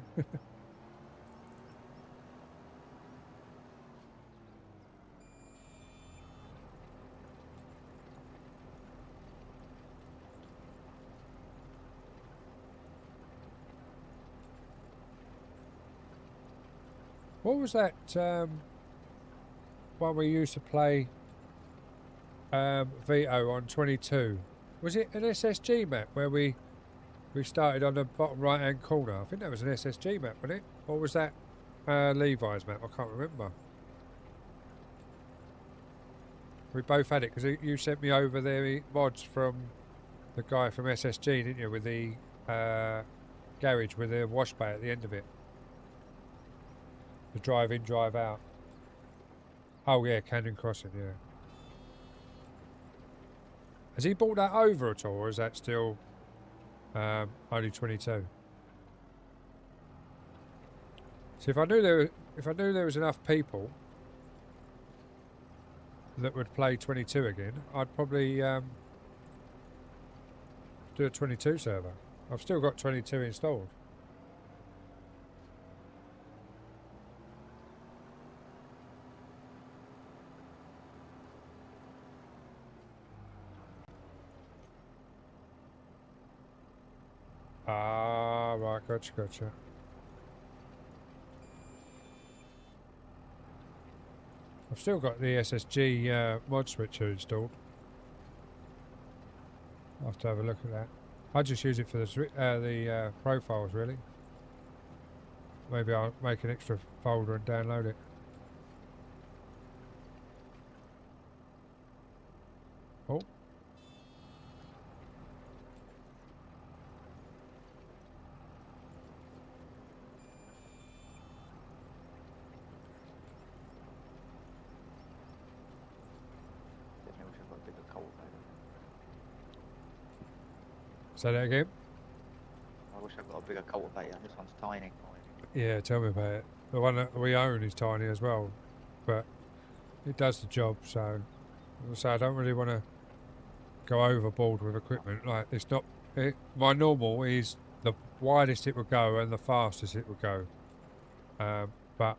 What was that one we used to play Vito on 22? Was it an SSG map where we started on the bottom right hand corner? I think that was an SSG map, wasn't it? Or was that Levi's map? I can't remember. We both had it because you sent me over the mods from the guy from SSG, didn't you? With the garage with the wash bay at the end of it. The drive in, drive out. Oh yeah, Canyon Crossing, yeah. Has he brought that over at all, or is that still only 22? So if I knew there was enough people that would play 22 again, I'd probably do a 22 server. I've still got 22 installed. Ah, right, gotcha. I've still got the SSG mod switcher installed. I'll have to have a look at that. I just use it for the profiles, really. Maybe I'll make an extra folder and download it. Oh. Say that again? I wish I got a bigger cultivator. This one's tiny. Yeah, tell me about it. The one that we own is tiny as well, but it does the job. So I don't really want to go overboard with equipment. Like it's not. My normal is the widest it would go and the fastest it would go. But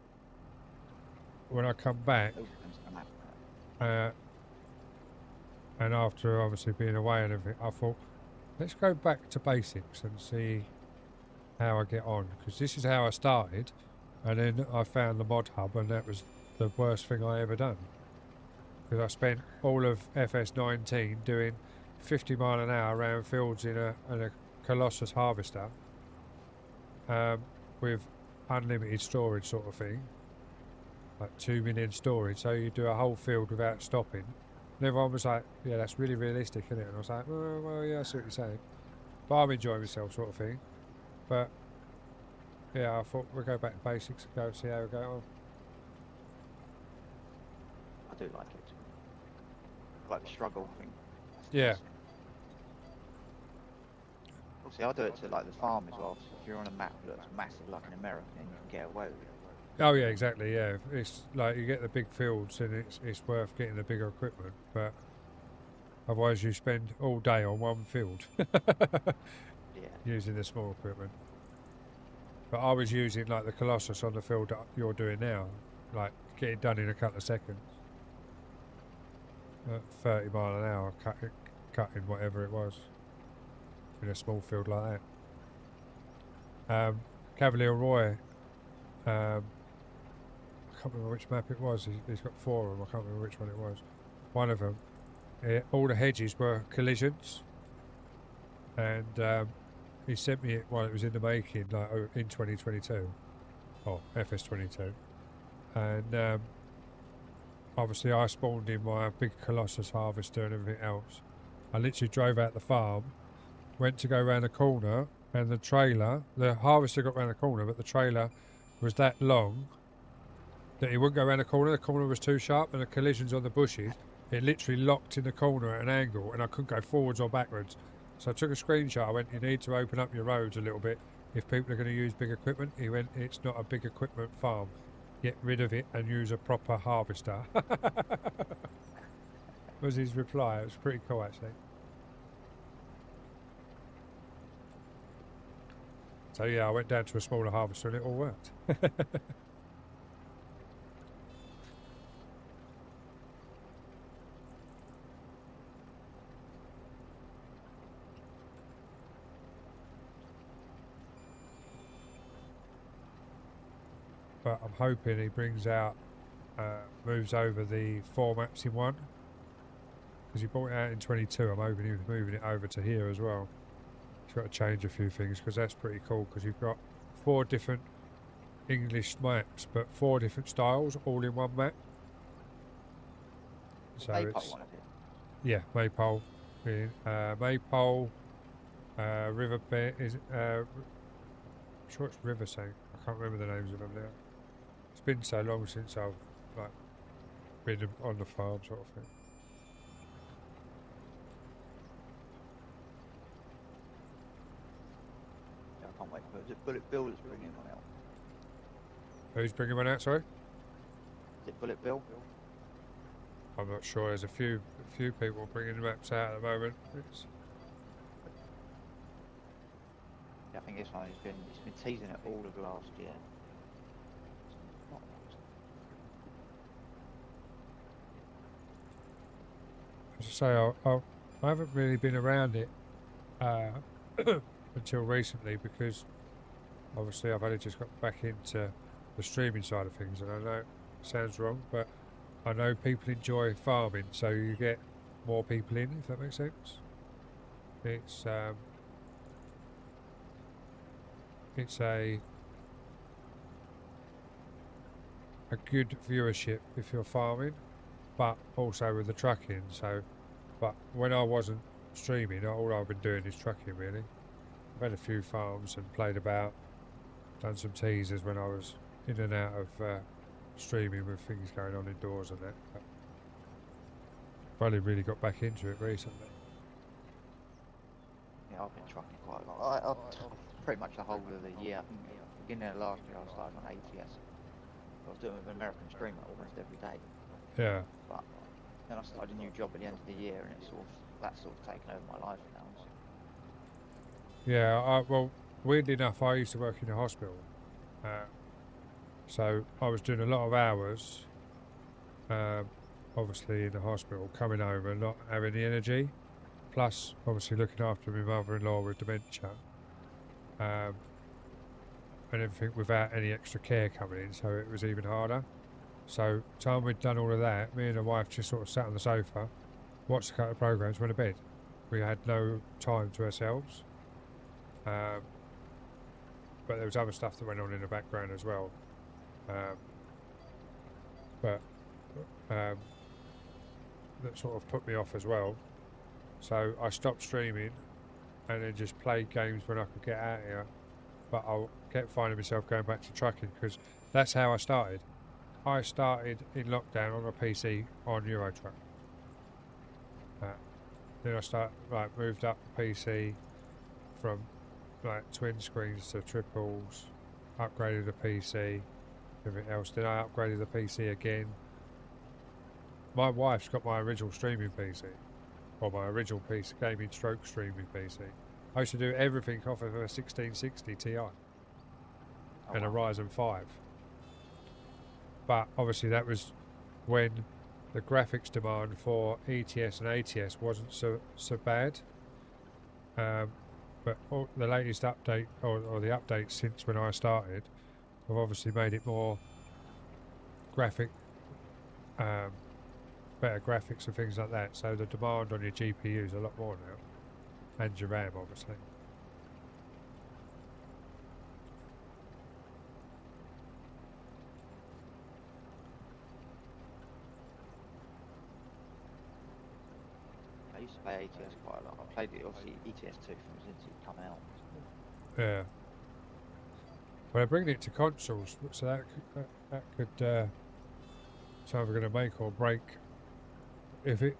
when I come back, and after obviously being away and everything, I thought, let's go back to basics and see how I get on, because this is how I started, and then I found the mod hub, and that was the worst thing I ever done, because I spent all of FS19 doing 50 mile an hour around fields in a Colossus harvester with unlimited storage sort of thing, like 2 million storage, so you do a whole field without stopping. And everyone was like, yeah, that's really realistic, isn't it? And I was like, well, yeah, I see what you're saying. But I'm enjoying myself, sort of thing. But, yeah, I thought we'll go back to basics and go see how we go on. I do like it. I like the struggle thing. Yeah. Obviously, I do it to like the farm as well. So if you're on a map that's massive like in America, then you can get away with it. Oh yeah, exactly. Yeah, it's like you get the big fields, and it's worth getting the bigger equipment. But otherwise, you spend all day on one field using the small equipment. But I was using like the Colossus on the field that you're doing now, like get it done in a couple of seconds. 30 mile an hour, cutting whatever it was in a small field like that. Cavalier Roy. I can't remember which map it was. He's got 4 of them. I can't remember which one it was. One of them, all the hedges were collisions, and he sent me it while it was in the making, like in 2022, or FS22, and obviously I spawned in my big Colossus harvester and everything else. I literally drove out the farm, went to go around the corner, and the harvester got around the corner, but the trailer was that long that it wouldn't go around the corner was too sharp, and the collisions on the bushes, it literally locked in the corner at an angle, and I couldn't go forwards or backwards. So I took a screenshot. I went, you need to open up your roads a little bit if people are going to use big equipment. He went, it's not a big equipment farm. Get rid of it and use a proper harvester. Was his reply. It was pretty cool, actually. So yeah, I went down to a smaller harvester and it all worked. But I'm hoping he brings out, moves over the 4 maps in one. Because he brought it out in 22, I'm hoping he was moving it over to here as well. He's got to change a few things because that's pretty cool, because you've got 4 different English maps, but 4 different styles all in one map. So Maypole it's, one of it. yeah, Maypole. Maypole, Riverbend, I'm sure it's River something. I can't remember the names of them now. It's been so long since I've like been on the farm sort of thing. Yeah, I can't wait for it. Is it Bullet Bill that's bringing one out? Who's bringing one out, sorry? Is it Bullet Bill? I'm not sure. There's a few people bringing maps out at the moment. Yeah, I think this one he's been teasing it all of last year. Not As I say, I haven't really been around it until recently, because obviously I've only just got back into the streaming side of things, and I know it sounds wrong, but I know people enjoy farming, so you get more people in, if that makes sense. It's a good viewership if you're farming, but also with the trucking. So, but when I wasn't streaming, all I've been doing is trucking really. I've had a few farms and played about, done some teasers when I was in and out of streaming with things going on indoors and that. But I've only really got back into it recently. Yeah, I've been trucking quite a lot. I pretty much the whole of the year. I think beginning of last year I started on ATS. I was doing an American streamer almost every day. Yeah. But then I started a new job at the end of the year, and that's sort of taken over my life now. So. Yeah, well, weirdly enough, I used to work in a hospital. So I was doing a lot of hours, obviously in the hospital, coming home and not having the energy. Plus, obviously looking after my mother-in-law with dementia. And everything without any extra care coming in, so it was even harder. So, time we'd done all of that, me and the wife just sort of sat on the sofa, watched a couple of programs, went to bed. We had no time to ourselves. But there was other stuff that went on in the background as well. That sort of put me off as well. So I stopped streaming and then just played games when I could get out here. But I'll kept finding myself going back to trucking, because that's how I started. I started in lockdown on a PC on Eurotruck. Then I moved up the PC from like twin screens to triples, upgraded the PC, everything else. Then I upgraded the PC again. My wife's got my original streaming PC, or my original PC, gaming stroke streaming PC. I used to do everything off of a 1660 Ti and a Ryzen 5. But obviously that was when the graphics demand for ETS and ATS wasn't so bad. But the latest update, or the updates since when I started, have obviously made it more better graphics and things like that. So the demand on your GPU is a lot more now, and your RAM obviously. I used to play ATS quite a lot. I played it obviously ETS 2 from since it come out. Yeah. Well, they're bringing it to consoles, so that could it's either going to make or break. If it,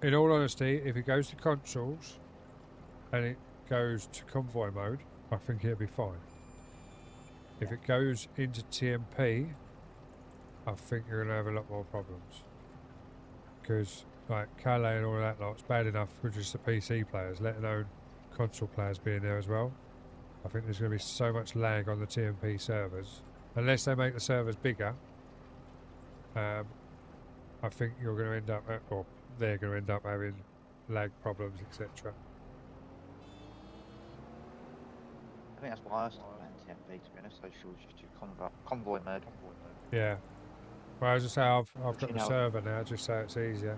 in all honesty, if it goes to consoles and it goes to convoy mode, I think it'll be fine. If it goes into TMP, I think you're going to have a lot more problems. Because like Calais and all of that lot's bad enough for just the PC players, let alone console players being there as well. I I think there's going to be so much lag on the TMP servers. Unless they make the servers bigger, I think you're going to end up, or they're going to end up having lag problems, etc. I think that's why I started playing TMP, to be honest. So she was just convoy mode. Yeah. Well, as I say, I've got you the know- server now, just so it's easier.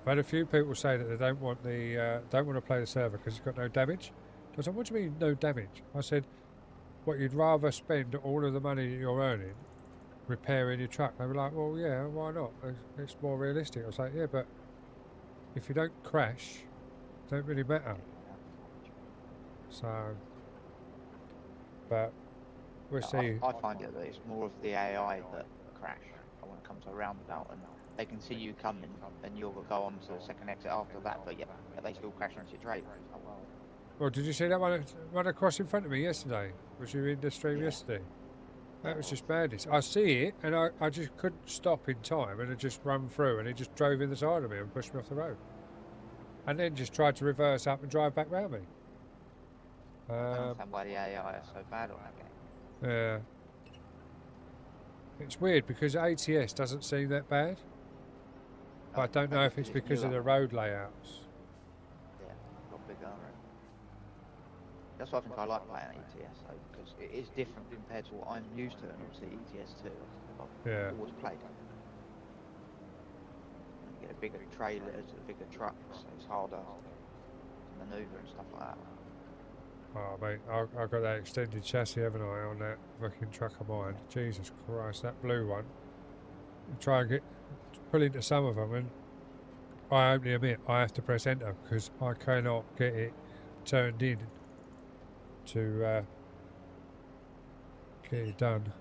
I've had a few people say that they don't want to play the server because it's got no damage. I was like, what do you mean no damage? I said, what, you'd rather spend all of the money that you're earning repairing your truck? They were like, well, yeah, why not? It's more realistic. I was like, yeah, but if you don't crash, it don't really matter. So, but we'll see. I find it that it's more of the AI that crash when it comes to a roundabout, and they can see you coming, and you'll go on to the second exit after that, but yeah, they still crash into your trade. Oh, well. Well, did you see that one run across in front of me yesterday? Was you in the stream Yeah. yesterday? That was just madness. I see it, and I just couldn't stop in time, and it just run through, and it just drove in the side of me and pushed me off the road. And then just tried to reverse up and drive back round me. I don't understand why the AI is so bad on that game. Yeah. It's weird because ATS doesn't seem that bad. But I don't know if it's because of the road layouts. Yeah, a lot bigger, right? That's why I think I like playing ETS, though, because it is different compared to what I'm used to, and obviously ETS2, Yeah. I've always played. You get a bigger trailers, a bigger trucks, so it's harder to manoeuvre and stuff like that. Oh, mate, I've got that extended chassis, haven't I, on that fucking truck of mine. Jesus Christ, that blue one. I try and pull into some of them, and I openly admit I have to press enter because I cannot get it turned in to get it done.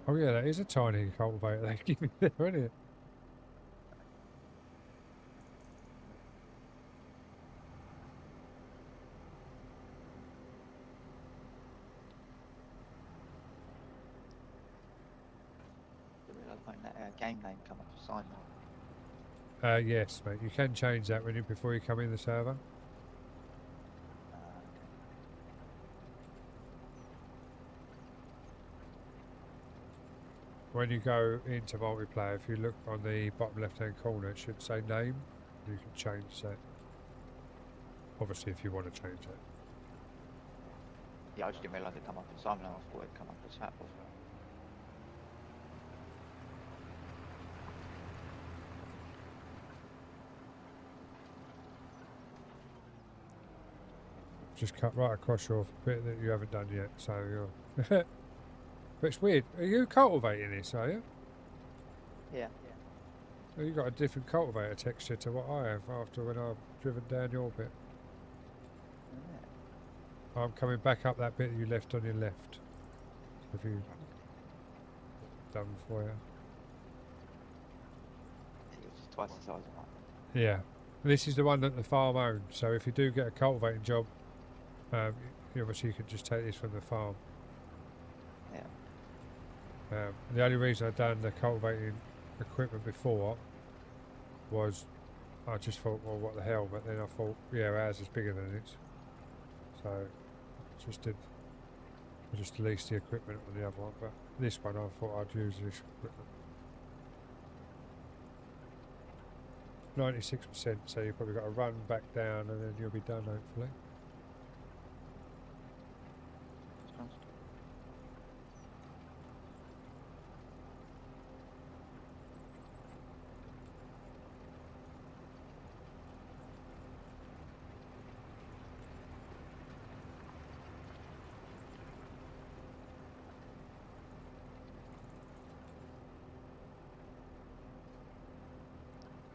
Oh yeah, that is a tiny cultivator they give me there, isn't it? Didn't realise when that game name come up for Simon. Yes, mate. You can change that before you come in the server. Okay. When you go into multiplayer, if you look on the bottom left-hand corner, it should say name. You can change that. Obviously, if you want to change it. Yeah, I just didn't realise it come up as Simon. I thought it'd come up as Fatboy. Just cut right across your bit that you haven't done yet. So you're. But it's weird. Are you cultivating this? Are you? Yeah. Oh, you got a different cultivator texture to what I have after when I've driven down your bit. Yeah. I'm coming back up that bit you left on your left. Have you done for you? It's twice the size of mine. Yeah. This is the one that the farm owns. So if you do get a cultivating job, obviously you can just take this from the farm. Yeah. The only reason I'd done the cultivating equipment before was I just thought, well, what the hell? But then I thought, yeah, ours is bigger than it. So I just leased the equipment on the other one. But this one, I thought I'd use this equipment. 96%, so you've probably got to run back down and then you'll be done, hopefully. Sounds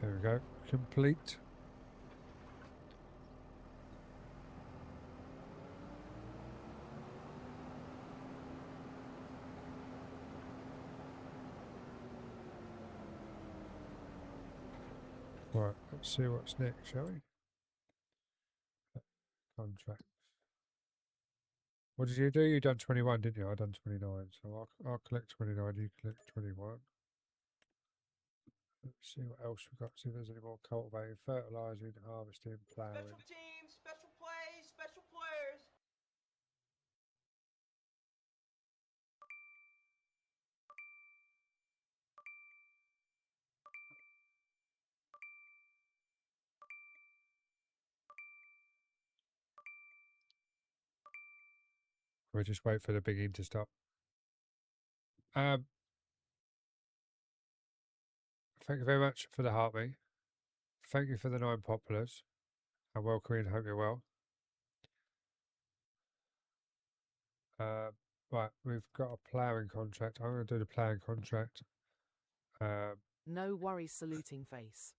There we go. Complete. Right, let's see what's next, shall we? Contracts. What did you do? You done 21, didn't you? I done 29, so I'll collect 29, you collect 21. Let's see what else we've got. See if there's any more cultivating, fertilising, harvesting, ploughing. Special teams, special plays, special players. We'll just wait for the bigging to stop. Thank you very much for the heartbeat. Thank you for the 9 populars. And welcome in, hope you're well. Right, we've got a ploughing contract. I'm going to do the ploughing contract. No worries, saluting face.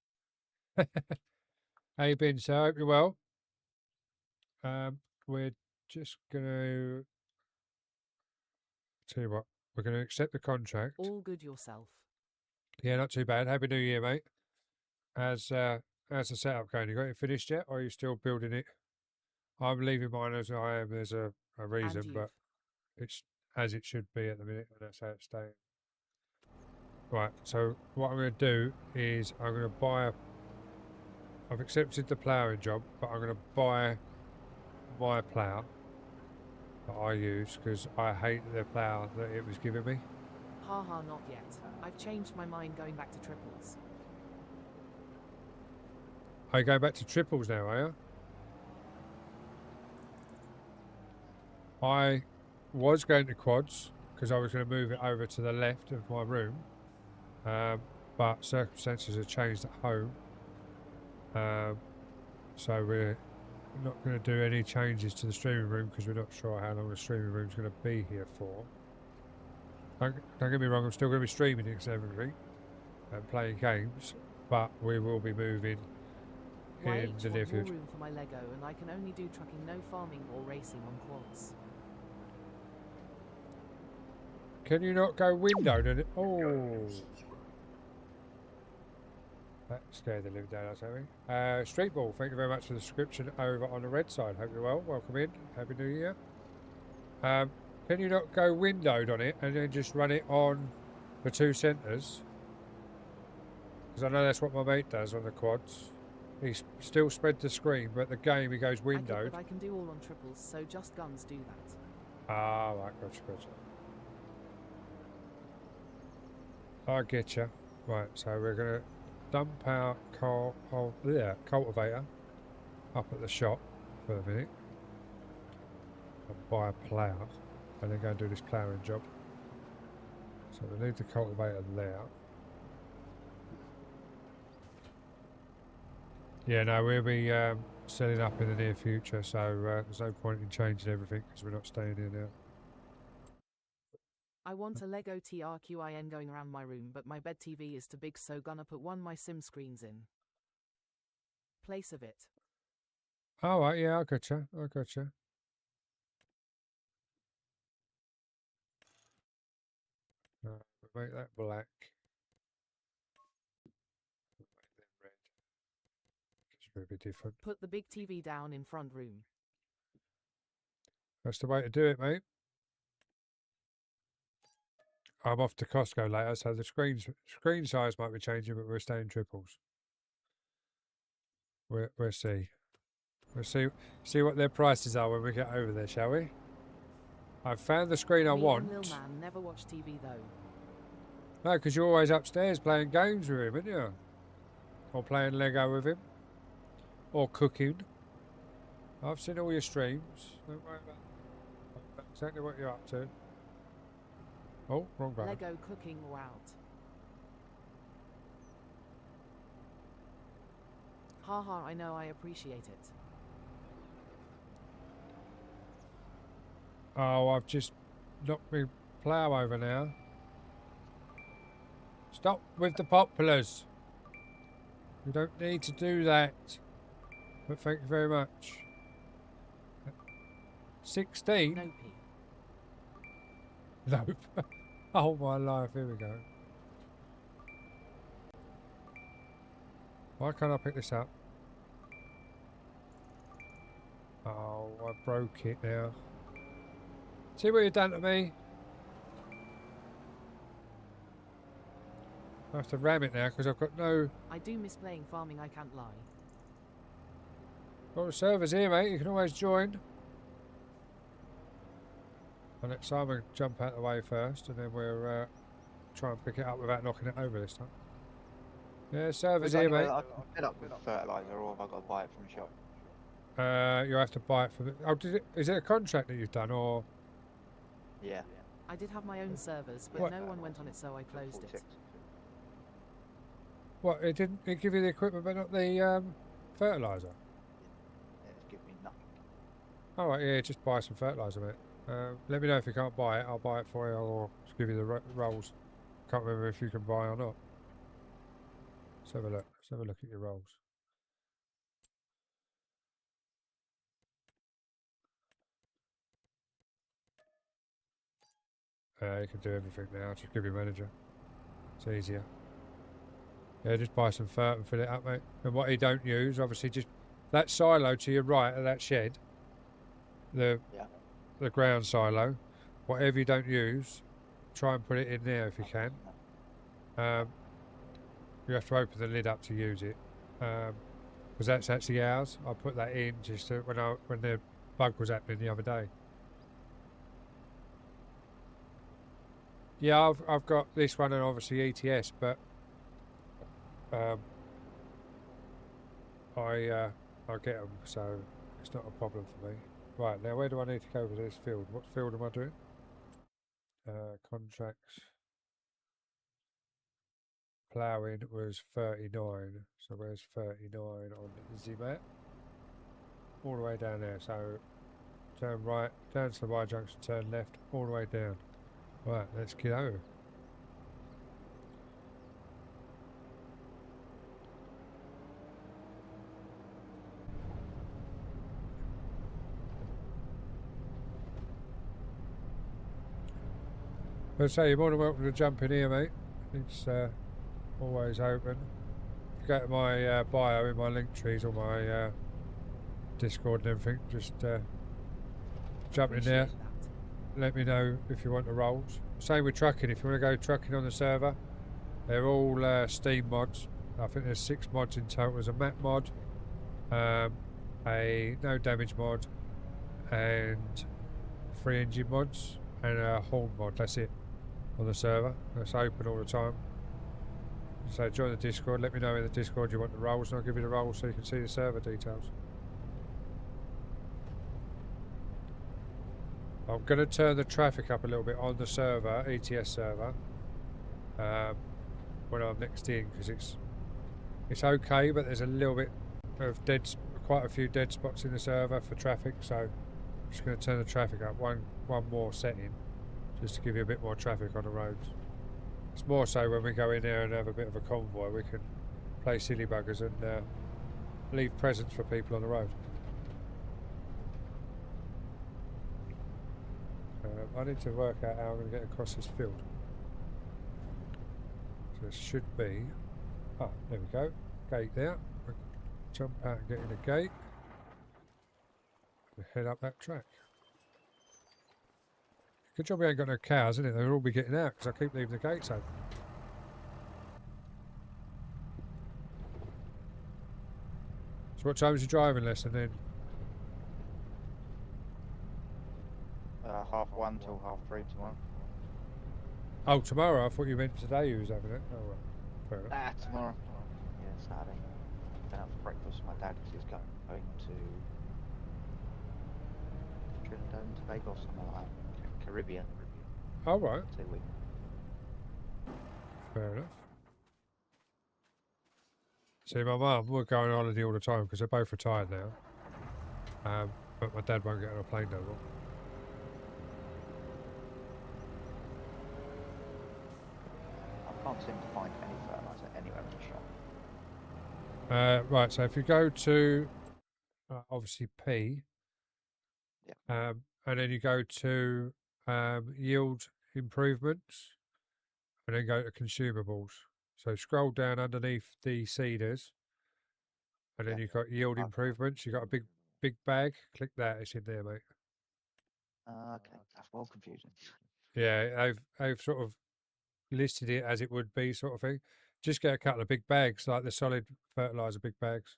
How you been, sir? Hope you're well. We're just going to tell you what, we're going to accept the contract. All good yourself. Yeah, not too bad. Happy New Year, mate. How's the setup going? You got it finished yet, or are you still building it? I'm leaving mine as I am. There's a reason, And but it's as it should be at the minute, and that's how it's staying. Right, so what I'm going to do is I'm going to buy I've accepted the ploughing job, but I'm going to buy my plough that I use because I hate the plough that it was giving me. Haha, not yet. I've changed my mind going back to triples. Are you going back to triples now, are you? I was going to quads because I was going to move it over to the left of my room, but circumstances have changed at home, so we're not going to do any changes to the streaming room because we're not sure how long the streaming room's going to be here for. Don't get me wrong, I'm still going to be streaming it and everything and playing games, but we will be moving in the near more future. room for my Lego, and I can only do trucking, no farming or racing on quads. Can you not go windowed? And oh, that scared the living down out of me. Street Ball, thank you very much for the subscription over on the red side. Hope you're well. Welcome in. Happy New Year. Can you not go windowed on it and then just run it on the 2 centres? Because I know that's what my mate does on the quads. He still spread the screen, but the game he goes windowed. But I can do all on triples, so just guns do that. Ah, right, gotcha. I get you. Right, so we're going to dump our cultivator up at the shop for a minute and buy a plough and then go and do this ploughing job. So we leave the cultivator there. Yeah, no, we'll be setting up in the near future, so there's no point in changing everything because we're not staying here now. I want a Lego TRQIN going around my room, but my bed TV is too big, so gonna put one my sim screens in place of it. Oh, right, yeah, I gotcha. We'll make that black. We'll make them red. It's going to be different. Put the big TV down in front room. That's the way to do it, mate. I'm off to Costco later, so the screen size might be changing, but we're staying triples. We'll see. We'll see what their prices are when we get over there, shall we? I've found the screen I want. Me and Lil Man never watch TV though. No, because you're always upstairs playing games with him, aren't you? Or playing Lego with him. Or cooking. I've seen all your streams. Don't worry about that. That's exactly what you're up to. Oh, wrong button. Lego cooking or out. Haha, I know, I appreciate it. Oh, I've just knocked my plough over now. Stop with the populars. You don't need to do that. But thank you very much. 16? No P. Nope. Oh my life, here we go. Why can't I pick this up? Oh, I broke it now. See what you've done to me? I have to ram it now because I've got no. I do miss playing farming, I can't lie. Got the servers here, mate. You can always join. I'll let Simon jump out of the way first, and then we'll try and pick it up without knocking it over this time. Yeah, servers here, mate. I can fill up with fertiliser, or have I got to buy it from the shop? You'll have to buy it for the. Oh, is it a contract that you've done, or? Yeah. I did have my own servers, but What? no one went on it, so I closed it. 46. What? It didn't. It give you the equipment, but not the fertiliser. Yeah, it's giving me nothing. All right, yeah, just buy some fertiliser, mate. Let me know if you can't buy it. I'll buy it for you, or just give you the rolls. Can't remember if you can buy or not. Let's have a look. Let's have a look at your rolls. You can do everything now. Just give your manager. It's easier. Yeah, just buy some fert and fill it up, mate. And what you don't use, obviously, just that silo to your right of that shed. The ground silo. Whatever you don't use, try and put it in there if you can. You have to open the lid up to use it, because that's actually ours. I put that in just to, when the bug was happening the other day. Yeah, I've got this one and obviously ETS, but I get them, so it's not a problem for me. Right, now where do I need to go with this field? What field am I doing? Contracts. Ploughing was 39, so where's 39 on the map? All the way down there, so turn right, down to the Y junction, turn left, all the way down. Right, let's get over. Let's say you're more than welcome to jump in here, mate. It's always open. If you go to my bio in my link trees or my Discord and everything, just jump in there. Let me know if you want the rolls. Same with trucking. If you want to go trucking on the server, they're all Steam mods. I think there's 6 mods in total. There's a map mod, a no damage mod, and 3 engine mods, and a horn mod. That's it on the server. It's open all the time. So join the Discord. Let me know in the Discord you want the rolls, and I'll give you the rolls so you can see the server details. I'm going to turn the traffic up a little bit on the server, ETS server, when I'm next in, because it's okay, but there's a little bit of quite a few dead spots in the server for traffic, so I'm just going to turn the traffic up one more setting, just to give you a bit more traffic on the roads. It's more so when we go in there and have a bit of a convoy, we can play silly buggers and leave presents for people on the road. I need to work out how I'm going to get across this field. So it should be... Ah, there we go. Gate there. We'll jump out and get in the gate. And head up that track. Good job we ain't got no cows, isn't it? They'll all be getting out because I keep leaving the gates open. So what time is your driving lesson then? 1:30 till 3:30 tomorrow. Oh, tomorrow? I thought you meant today you was having it. Oh, right. Fair enough. Tomorrow. Yeah, Saturday. Going out for breakfast. My dad is going to Trinidad and Tobago or something like that. Caribbean. Oh, right. 2 weeks. Fair enough. See, my mum, we're going on holiday all the time because they're both retired now. But my dad won't get on a plane no more. I can't seem to find any fertiliser anywhere in the shop. Right, so if you go to, obviously P, and then you go to yield improvements, and then go to consumables. So scroll down underneath the seeders, and then you've got yield improvements. You've got a big bag. Click that. It's in there, mate. Okay, that's more confusing. Yeah, they've sort of listed it as it would be, sort of thing. Just get a couple of big bags, like the solid fertilizer big bags.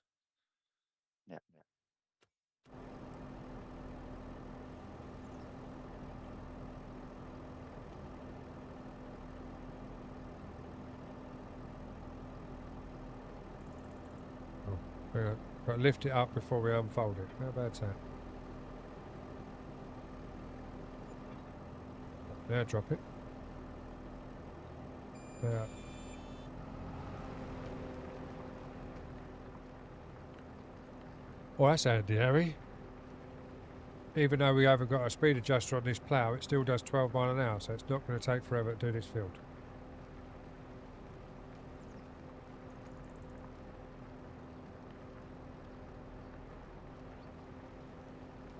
Yeah. Yeah, but lift it up before we unfold it. How bad's that? Now drop it. There. Well, that's handy, Harry. Even though we haven't got a speed adjuster on this plough, it still does 12 mile an hour, so it's not going to take forever to do this field.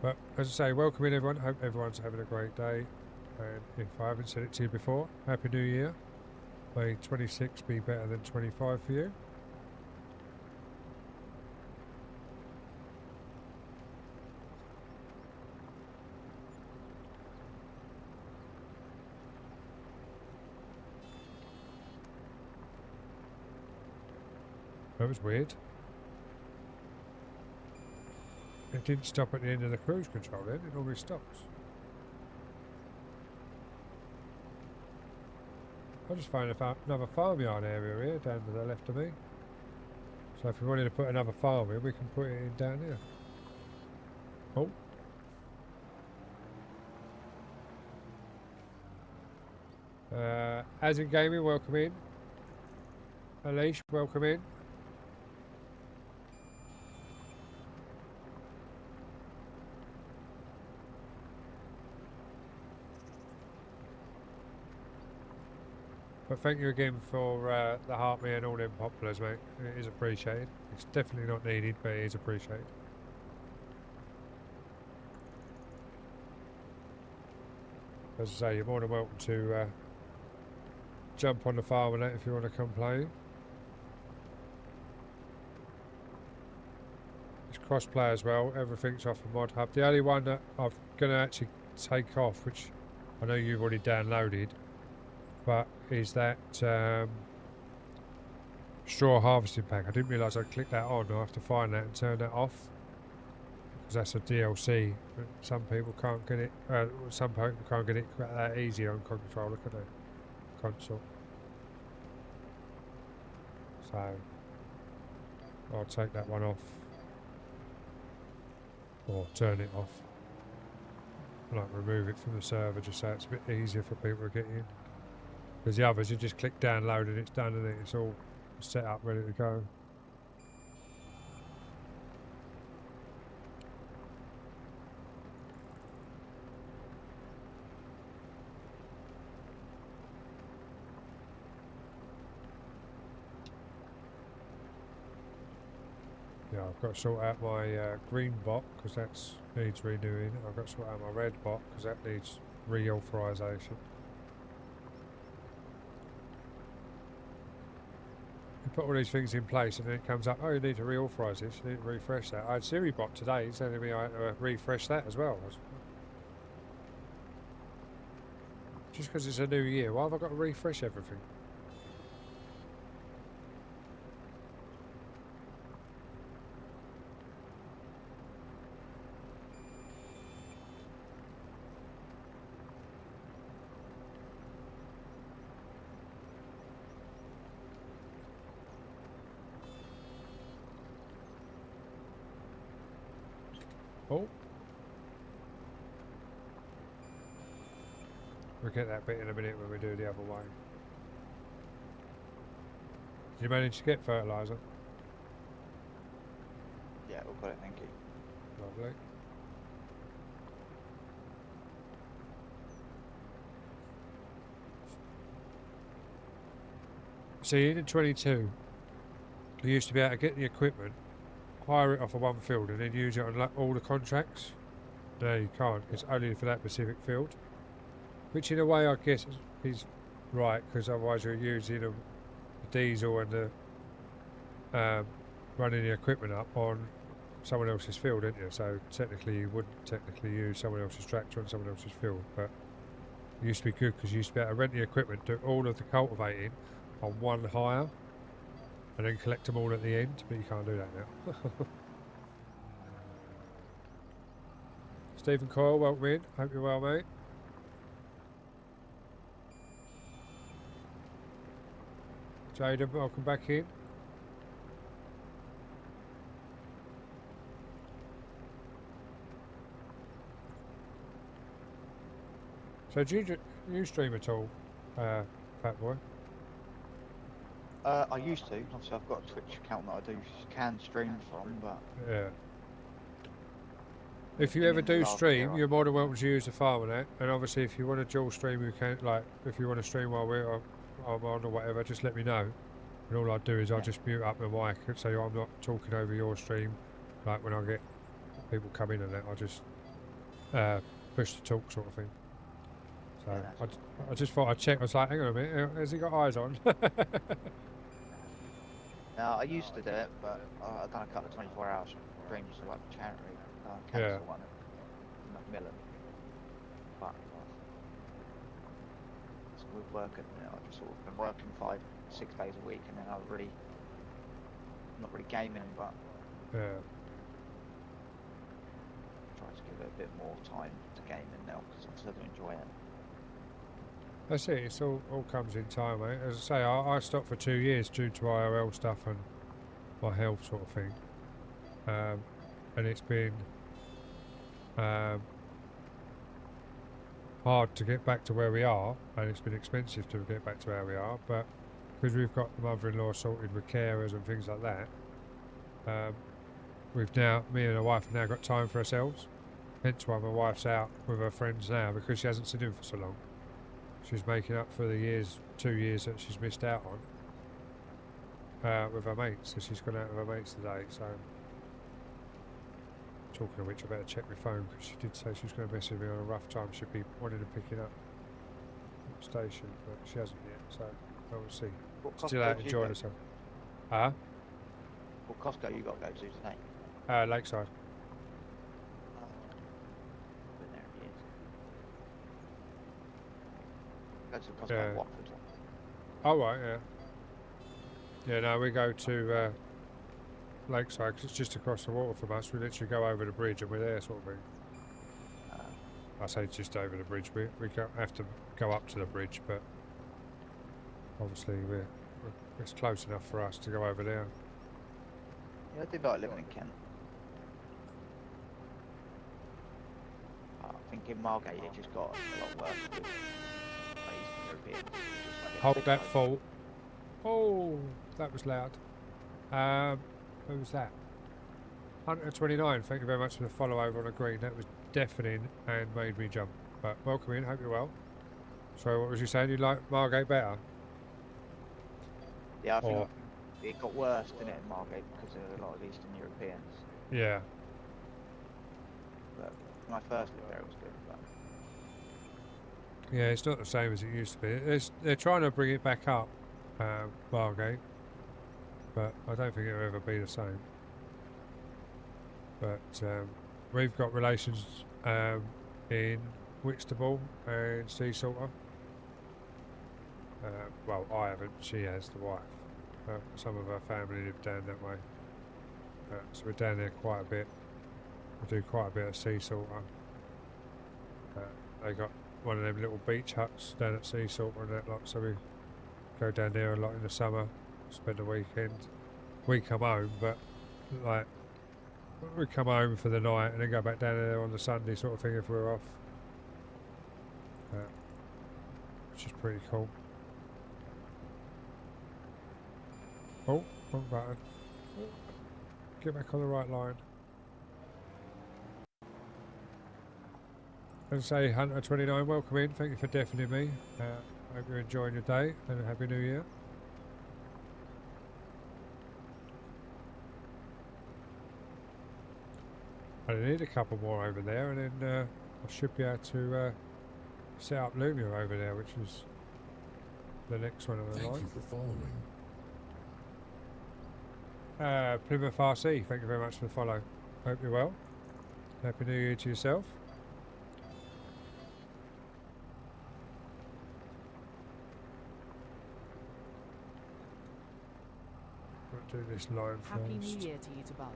But as I say, welcome in everyone. Hope everyone's having a great day. And if I haven't said it to you before, Happy New Year. May 26 be better than 25 for you. That was weird. It didn't stop at the end of the cruise control then, it always stops. I just found another farmyard area here down to the left of me. So if we wanted to put another farm in, we can put it in down here. Oh. As in gaming, welcome in. Alish, welcome in. But thank you again for the heart me and all them populars, mate. It is appreciated. It's definitely not needed, but it is appreciated. As I say, you're more than welcome to jump on the farm and that if you want to come play. It's cross-play as well. Everything's off the Mod Hub. The only one that I'm going to actually take off, which I know you've already downloaded, but is that straw harvesting pack. I didn't realise I'd click that on. I have to find that and turn that off, because that's a DLC. But some people can't get it. Some people can't get it that easy on controller, can they? Console. So I'll take that one off, or turn it off. Like remove it from the server, just so it's a bit easier for people to get in. Because the others, you just click download and it's done, and it's all set up, ready to go. Yeah, I've got to sort out my green bot, because that needs renewing. I've got to sort out my red bot, because that needs reauthorization. Put all these things in place and then it comes up, oh, you need to reauthorize this, you need to refresh that. I had SiriBot today telling me I had to refresh that as well. Just because it's a new year, why have I got to refresh everything? Oh. We'll get that bit in a minute when we do the other way. Did you manage to get fertiliser? Yeah, we'll got it, thank you. Lovely. See, in 22, you used to be able to get the equipment, hire it off of one field and then use it on all the contracts. No, you can't. It's only for that specific field. Which in a way I guess is right, because otherwise you're using the diesel and the running the equipment up on someone else's field, aren't you? So technically you wouldn't technically use someone else's tractor on someone else's field, but It used to be good because you used to be able to rent the equipment, do all of the cultivating on one hire, and then collect them all at the end, but you can't do that now. Stephen Coyle, welcome in. Hope you're well, mate. Jaden, welcome back in. So do you stream at all, Fat Boy? I used to. Obviously, I've got a Twitch account that I can stream from, but Yeah. If you been ever in the do last stream, year, you're more than welcome to use the Farmernet. And obviously, if you want to dual stream, you can. Like, if you want to stream while I'm on or whatever, just let me know. And all I do is I just mute up my mic so I'm not talking over your stream. Like when I get people come in and that, I just push the talk sort of thing. So Yeah, I just thought I'd check. I was like, hang on a minute, has he got eyes on? Now, I used to do it, but I've done a couple of 24-hour streams for like charity, Yeah. cancer one in Macmillan. But so with working, I've just sort of been working 5-6 days a week, and then I'm not really gaming, but Yeah. try to give it a bit more time to gaming now because I still do enjoy it. That's it. It's all comes in time, mate. As I say, I stopped for 2 years due to IRL stuff and my health sort of thing. And it's been hard to get back to where we are, and it's been expensive to get back to where we are. But because we've got the mother-in-law sorted with carers and things like that, me and the wife have now got time for ourselves. Hence why my wife's out with her friends now, because she hasn't seen him for so long. She's making up for the 2 years that she's missed out on with her mates. So she's gone out with her mates today. So, talking of which, I better check my phone because she did say she was going to message me on a rough time. She'd be wanting to pick it up at the station, but she hasn't yet. So, we'll see. What Still Costco out do you enjoying go herself. to? What Costco you got to go to today? Lakeside. Been there in years. Go to Costco Yeah. in Watford. Oh, right, yeah. Yeah, no, we go to Lakeside because it's just across the water from us. We literally go over the bridge and we're there, sort of thing. I say just over the bridge. We have to go up to the bridge, but obviously it's close enough for us to go over there. Yeah, I did like living in Kent. I think in Margate it just got a lot worse with Eastern Europeans. It was just like Hold big that loads. fault. Oh, that was loud. Who was that? Hunter29, thank you very much for the follow over on a green. That was deafening and made me jump. But welcome in, hope you're well. So what was you saying? You like Margate better? Yeah, I think Or- it got worse, didn't it, in Margate, because of a lot of Eastern Europeans. Yeah. But when I first lived there, it was good. But Yeah, it's not the same as it used to be. They're trying to bring it back up, Margate, but I don't think it'll ever be the same. But we've got relations in Whitstable and Sea Salter. Well, I haven't. She has, the wife. Some of her family live down that way. So we're down there quite a bit. We do quite a bit of Sea Salter. They got one of them little beach huts down at Sea Salter and that lot, so we go down there a lot in the summer, spend a weekend. We come home, but like we come home for the night and then go back down there on the Sunday sort of thing if we're off, which is pretty cool. Oh, wrong button. Get back on the right line. And say Hunter29, welcome in. Thank you for deafening me. Hope you're enjoying your day and a happy new year. I need a couple more over there, and then I should be able to set up Lumia over there, which is the next one on the Thank line. you for following. Plymouth RC, thank you very much for the follow. Hope you're well. Happy New Year to yourself. do this line Happy first. New Year to you to Bud.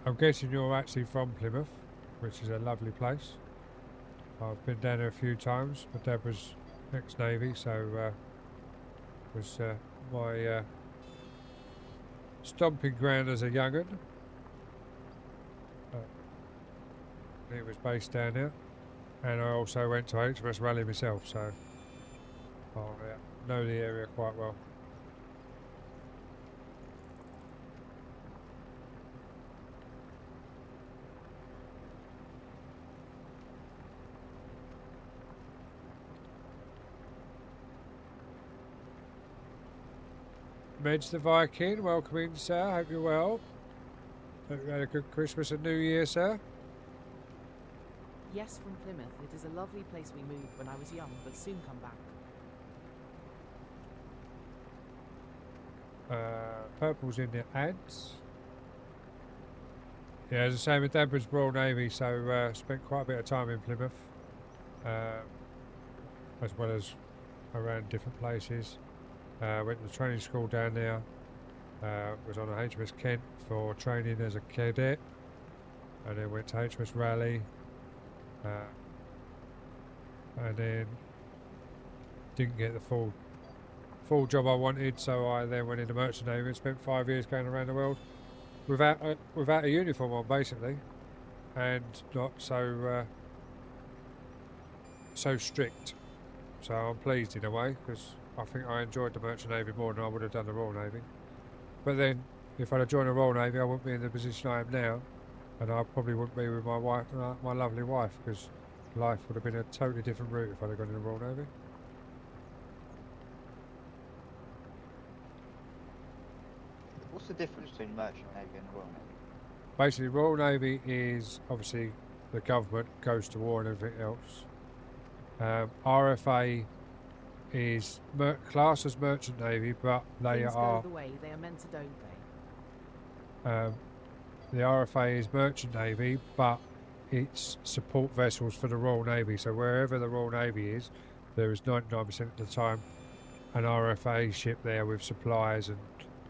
I'm guessing you're actually from Plymouth, which is a lovely place. I've been down there a few times. My dad was ex-Navy, so was my stomping ground as a young'un. He was based down there, and I also went to HMS Raleigh myself, so I know the area quite well. Medge the Viking, welcome in, sir. Hope you're well. Hope you had a good Christmas and New Year, sir. Yes, from Plymouth. It is a lovely place. We moved when I was young, but soon come back. Purple's in the ads. Yeah, as I say, my dad was Royal Navy, so spent quite a bit of time in Plymouth, as well as around different places. Went to training school down there. Was on a HMS Kent for training as a cadet, and then went to HMS Raleigh, and then didn't get the full job I wanted, so I then went into Merchant Navy and spent 5 years going around the world without a uniform on, basically, and not so so strict. So I'm pleased in a way, because I think I enjoyed the Merchant Navy more than I would have done the Royal Navy. But then, if I'd have joined the Royal Navy, I wouldn't be in the position I am now, and I probably wouldn't be with my wife, my lovely wife, because life would have been a totally different route if I'd have gone in the Royal Navy. What's the difference between Merchant Navy and Royal Navy? Basically, Royal Navy is obviously the government, goes to war and everything else. RFA is classed as Merchant Navy, but they Things are go the way they are meant to, don't they? the RFA is Merchant Navy, but it's support vessels for the Royal Navy. So wherever the Royal Navy is, there is 99% of the time an RFA ship there with supplies and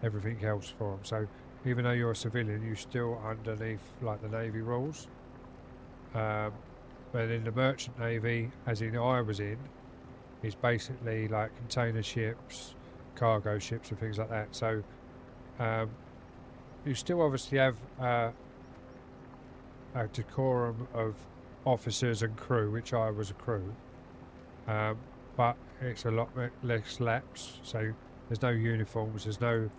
everything else for them. So even though you're a civilian, you're still underneath like the Navy rules. But in the Merchant Navy, as in I was in, is basically like container ships, cargo ships and things like that. So you still obviously have a decorum of officers and crew, which I was a crew, but it's a lot less lax. So there's no uniforms, there's no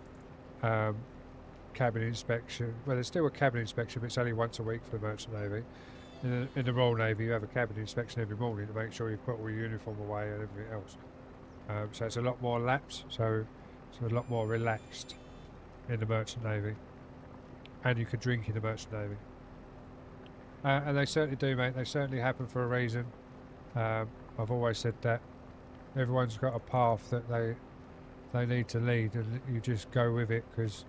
cabin inspection. Well, there's still a cabin inspection, but it's only once a week for the Merchant Navy. In the Royal Navy, you have a cabin inspection every morning to make sure you put all your uniform away and everything else. So it's a lot more lax, so it's a lot more relaxed in the Merchant Navy. And you can drink in the Merchant Navy. And they certainly do, mate. They certainly happen for a reason. I've always said that. Everyone's got a path that they need to lead, and you just go with it because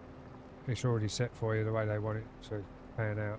it's already set for you the way they want it to pan out.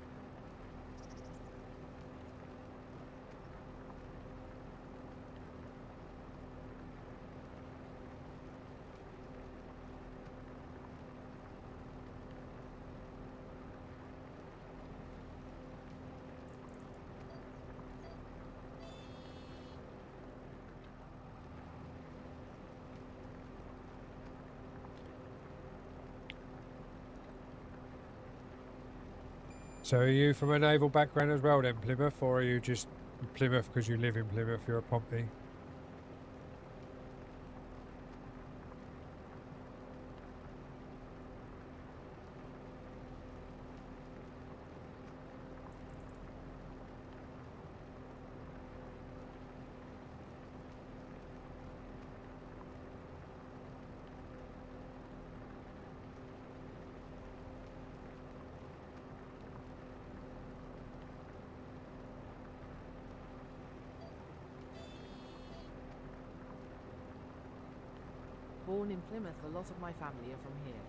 So are you from a naval background as well then, Plymouth, or are you just Plymouth because you live in Plymouth, you're a Pompey? Born in Plymouth, a lot of my family are from here.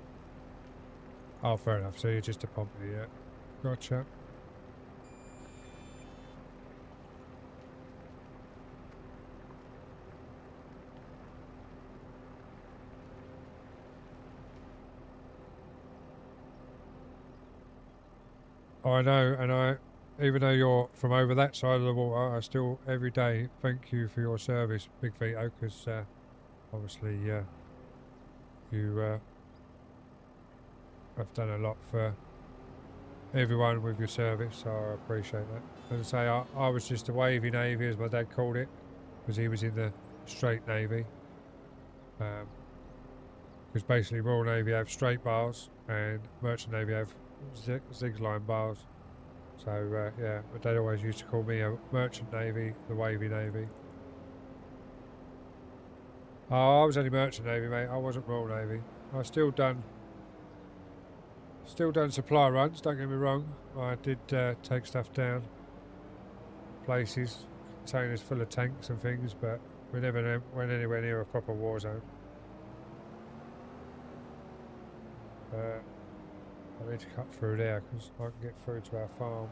Oh, fair enough. So you're just a Pompey, yeah. Gotcha. I know, and even though you're from over that side of the water, I still every day thank you for your service, Big Vito, because obviously you have done a lot for everyone with your service, so I appreciate that. As I say, I was just a wavy navy, as my dad called it, because he was in the straight navy. Because basically Royal Navy have straight bars and Merchant Navy have zig line bars. So yeah, my dad always used to call me a Merchant Navy, the wavy navy. Oh, I was only Merchant Navy, mate. I wasn't Royal Navy. I still done supply runs, don't get me wrong. I did take stuff down places, containers full of tanks and things, but we never went anywhere near a proper war zone. I need to cut through there because I can get through to our farm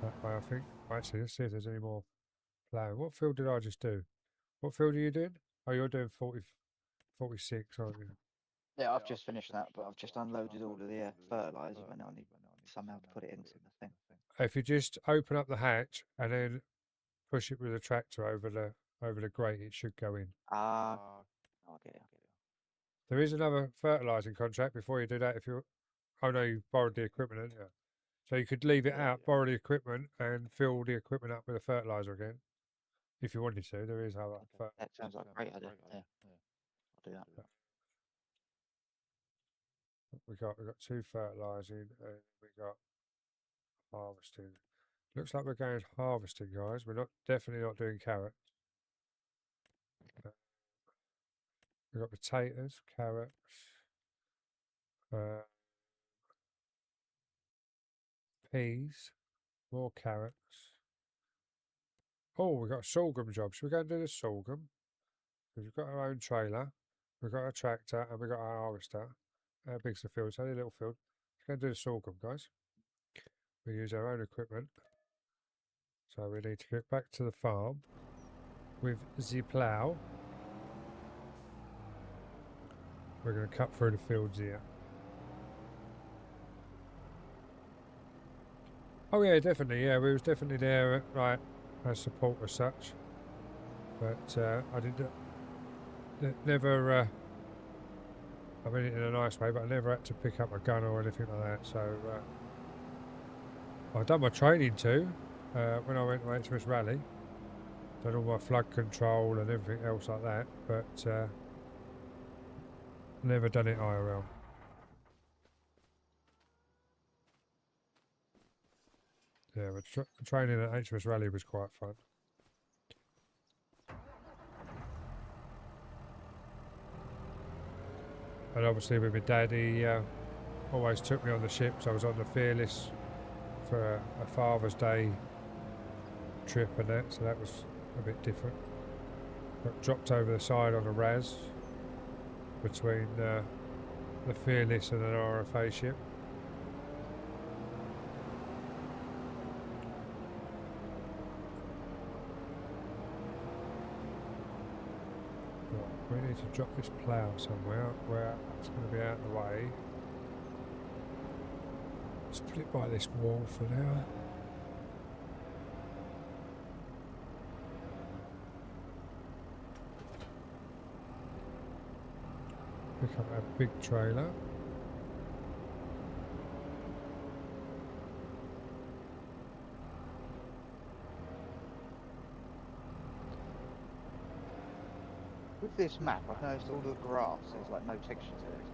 that way, I think. Actually, let's see if there's any more ploughing. What field did I just do? What field are you doing? Oh, you're doing 46, aren't you? Yeah, I've just finished that, but I've just unloaded all of the fertiliser, and I need somehow to put it into the thing. If you just open up the hatch and then push it with a tractor over the grate, it should go in. Oh, I get it. There is another fertilising contract before you do that. If you, oh no, you borrowed the equipment, haven't you? So you could leave it out, borrow the equipment, and fill the equipment up with a fertiliser again, if you wanted to. There is other. That sounds like a great idea. Yeah, I'll do that. We got 2 fertilising, and we got harvesting. Looks like we're going harvesting, guys. We're definitely not doing carrots. We've got potatoes, carrots, peas, more carrots. Oh, we've got a sorghum job. Should we go and do the sorghum? Because we've got our own trailer, we've got a tractor, and we've got our harvester. How big's the field? It's only a little field. Let's go and do the sorghum, guys. We use our own equipment. So we need to get back to the farm with the plough. We're going to cut through the fields here. Oh yeah, definitely. Yeah, we was definitely there, right, as support as such. But I never. I mean it in a nice way, but I never had to pick up a gun or anything like that. So I've done my training too when I went to HMS Rally. Done all my flood control and everything else like that, but never done it IRL. Yeah, but training at HMS Rally was quite fun. And obviously with my dad, he always took me on the ships. I was on the Fearless for a Father's Day trip and that, so that was a bit different. Got dropped over the side on a RAS between the Fearless and an RFA ship. We need to drop this plough somewhere where it's going to be out of the way. Let's put it by this wall for now. Pick up our big trailer. With this map, I've noticed all the grass, there's like no texture to it.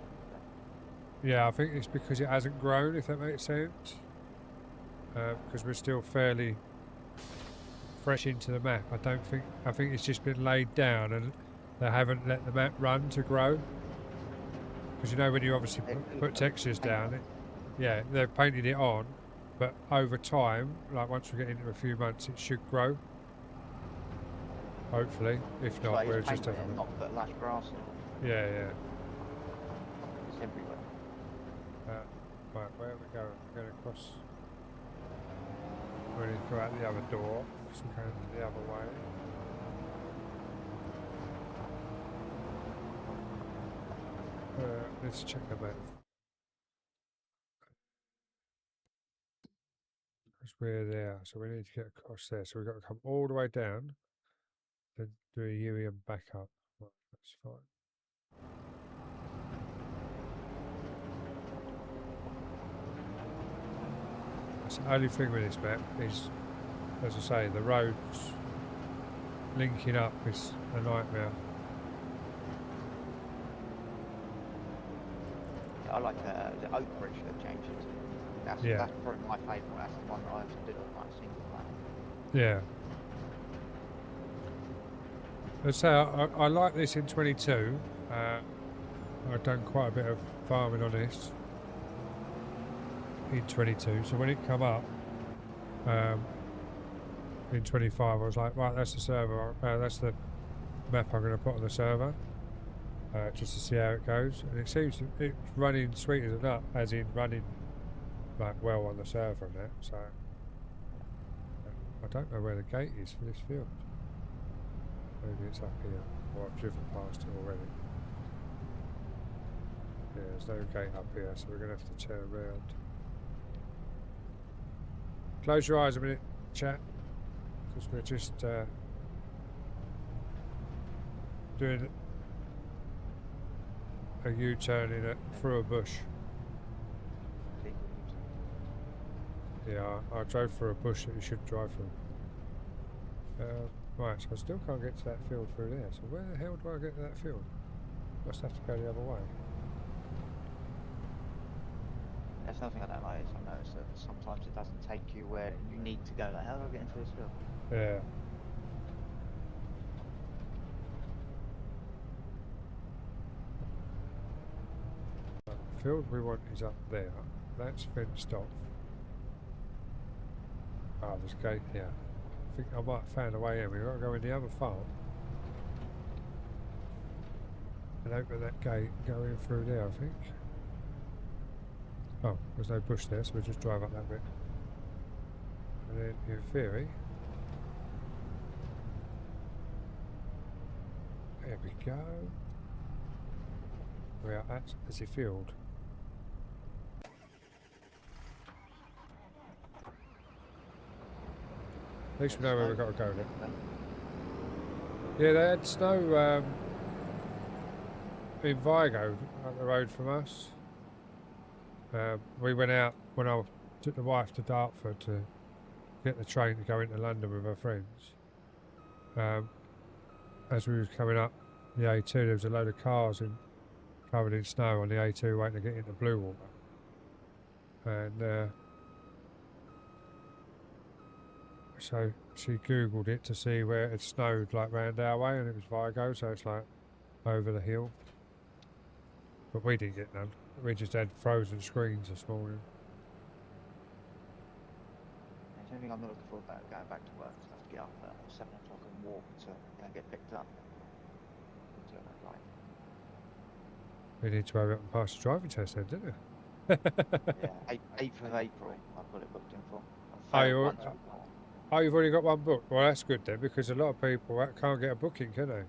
Yeah, I think it's because it hasn't grown, if that makes sense. Because we're still fairly fresh into the map. I think it's just been laid down and they haven't let the map run to grow. Because you know when you obviously put textures down, yeah, they've painted it on, but over time, like once we get into a few months, it should grow. Hopefully, if not, like we're just having not put lush grass in. Yeah, yeah. It's everywhere. Right, where are we going? We're going across. We need to go out the other door. So we're going the other way. Let's check the map. we're there, so we need to get across there. So we've got to come all the way down, then do a U and back up. Right, that's fine. That's the only thing with this map is, as I say, the roads linking up is a nightmare. Yeah, I like the Oak Bridge that changed it. That's probably my favourite. That's the one that I actually did on like single player. Yeah. Let's say I like this in 22. I've done quite a bit of farming on this in 22. So when it come up in 25, I was like, right, that's the server. That's the map I'm going to put on the server, just to see how it goes. And it seems it's running sweet as a nut, as in running like well on the server and that. So I don't know where the gate is for this field. Maybe it's up here, or I've driven past it already. Yeah, there's no gate up here, so we're going to have to turn around. Close your eyes a minute, chat, because we're just doing a U-turn in it through a bush. Yeah, I drove through a bush that you shouldn't drive through. Right, so I still can't get to that field through there. So where the hell do I get to that field? Must have to go the other way. That's nothing I don't like. Is I noticed that sometimes it doesn't take you where you need to go. Like, how do I get into this field? Yeah. The field we want is up there. That's fenced off. Ah, there's a gate here. I think I might have found a way in. We've got to go in the other farm and open that gate and go in through there, I think. Oh, there's no bush there, so we'll just drive up that bit. And then, in theory, there we go. We are at the field. At least we know where we've got to go then. Yeah, they had snow in Vigo up the road from us. We went out when I took the wife to Dartford to get the train to go into London with her friends. As we was coming up the A2, there was a load of cars covered in snow on the A2 waiting to get into Bluewater. And so she googled it to see where it had snowed like round our way, and it was Vigo, so it's like over the hill. But we didn't get none. We just had frozen screens this morning. The only thing I'm not looking forward about going back to work is I have to get up at 7 o'clock and walk to go and get picked up. We need to hurry up and pass the driving test then, didn't we? Yeah, 8th of April I've got it booked in for. Oh, you've already got one book. Well, that's good then, because a lot of people can't get a booking, can they?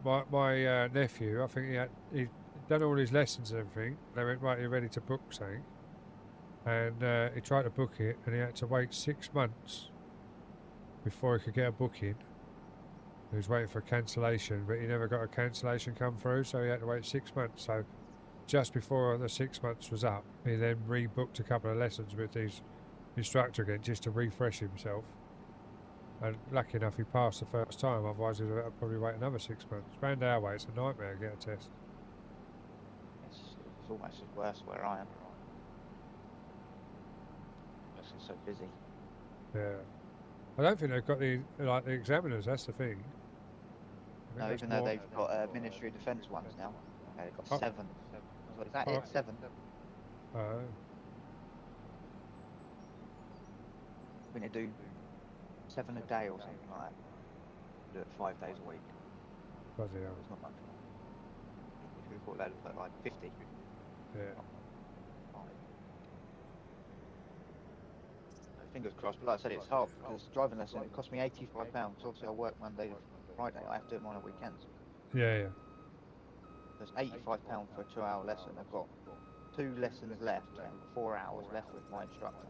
My nephew, I think he'd done all his lessons and everything. They went, right, you're ready to book something. And he tried to book it, and he had to wait 6 months before he could get a booking. He was waiting for a cancellation, but he never got a cancellation come through, so he had to wait 6 months. So just before the 6 months was up, he then rebooked a couple of lessons with his instructor again, just to refresh himself. And lucky enough, he passed the first time. Otherwise, he'd have probably wait another 6 months. Round our way, it's a nightmare to get a test. It's almost as worse where I am. It's so busy. Yeah, I don't think they've got the examiners. That's the thing. No, even though they've got Ministry of Defence ones now. Okay, they've got 7. So is that it? 7? Oh. We're going to do 7 a day or something like that. Do it 5 days a week. Bloody hell. It's not much. If we thought that'd look like 50. Yeah. Fingers crossed, but like I said, it's hard because driving lesson, it cost me £85. Obviously, I work Monday to Friday. I have to do it on the weekends. Yeah, yeah. There's £85 for a 2-hour lesson. I've got 2 lessons left and 4 hours left with my instructor.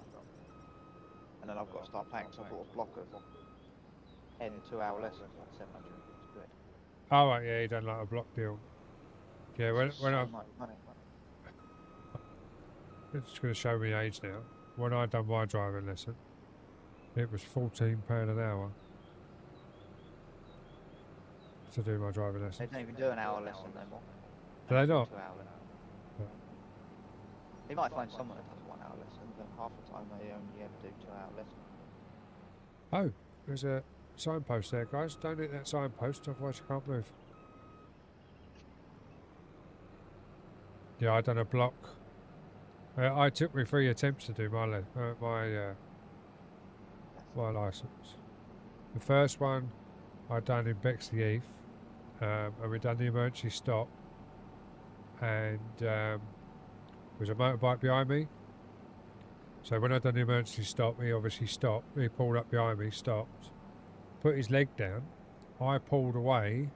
and then I've got to start paying. So I bought a block of 10 2-hour lessons, like 750 quid. Oh, right, yeah, you done like a block deal. Yeah, when So I, much money. it's going to show me age now. When I done my driving lesson, it was £14 an hour to do my driving They lesson. don't even do an hour lesson no more. Do they not? 2-hour lesson. Yeah. You might find someone that does 1-hour lesson, but half the time they only ever do 2-hour lessons. Oh, there's a signpost there, guys. Don't hit that signpost, otherwise you can't move. Yeah, I done a block. I took me 3 attempts to do my license. The first one I done in Bexley Heath, and we done the emergency stop, and there was a motorbike behind me. So when I done the emergency stop, he obviously stopped. He pulled up behind me, stopped, put his leg down. I pulled away,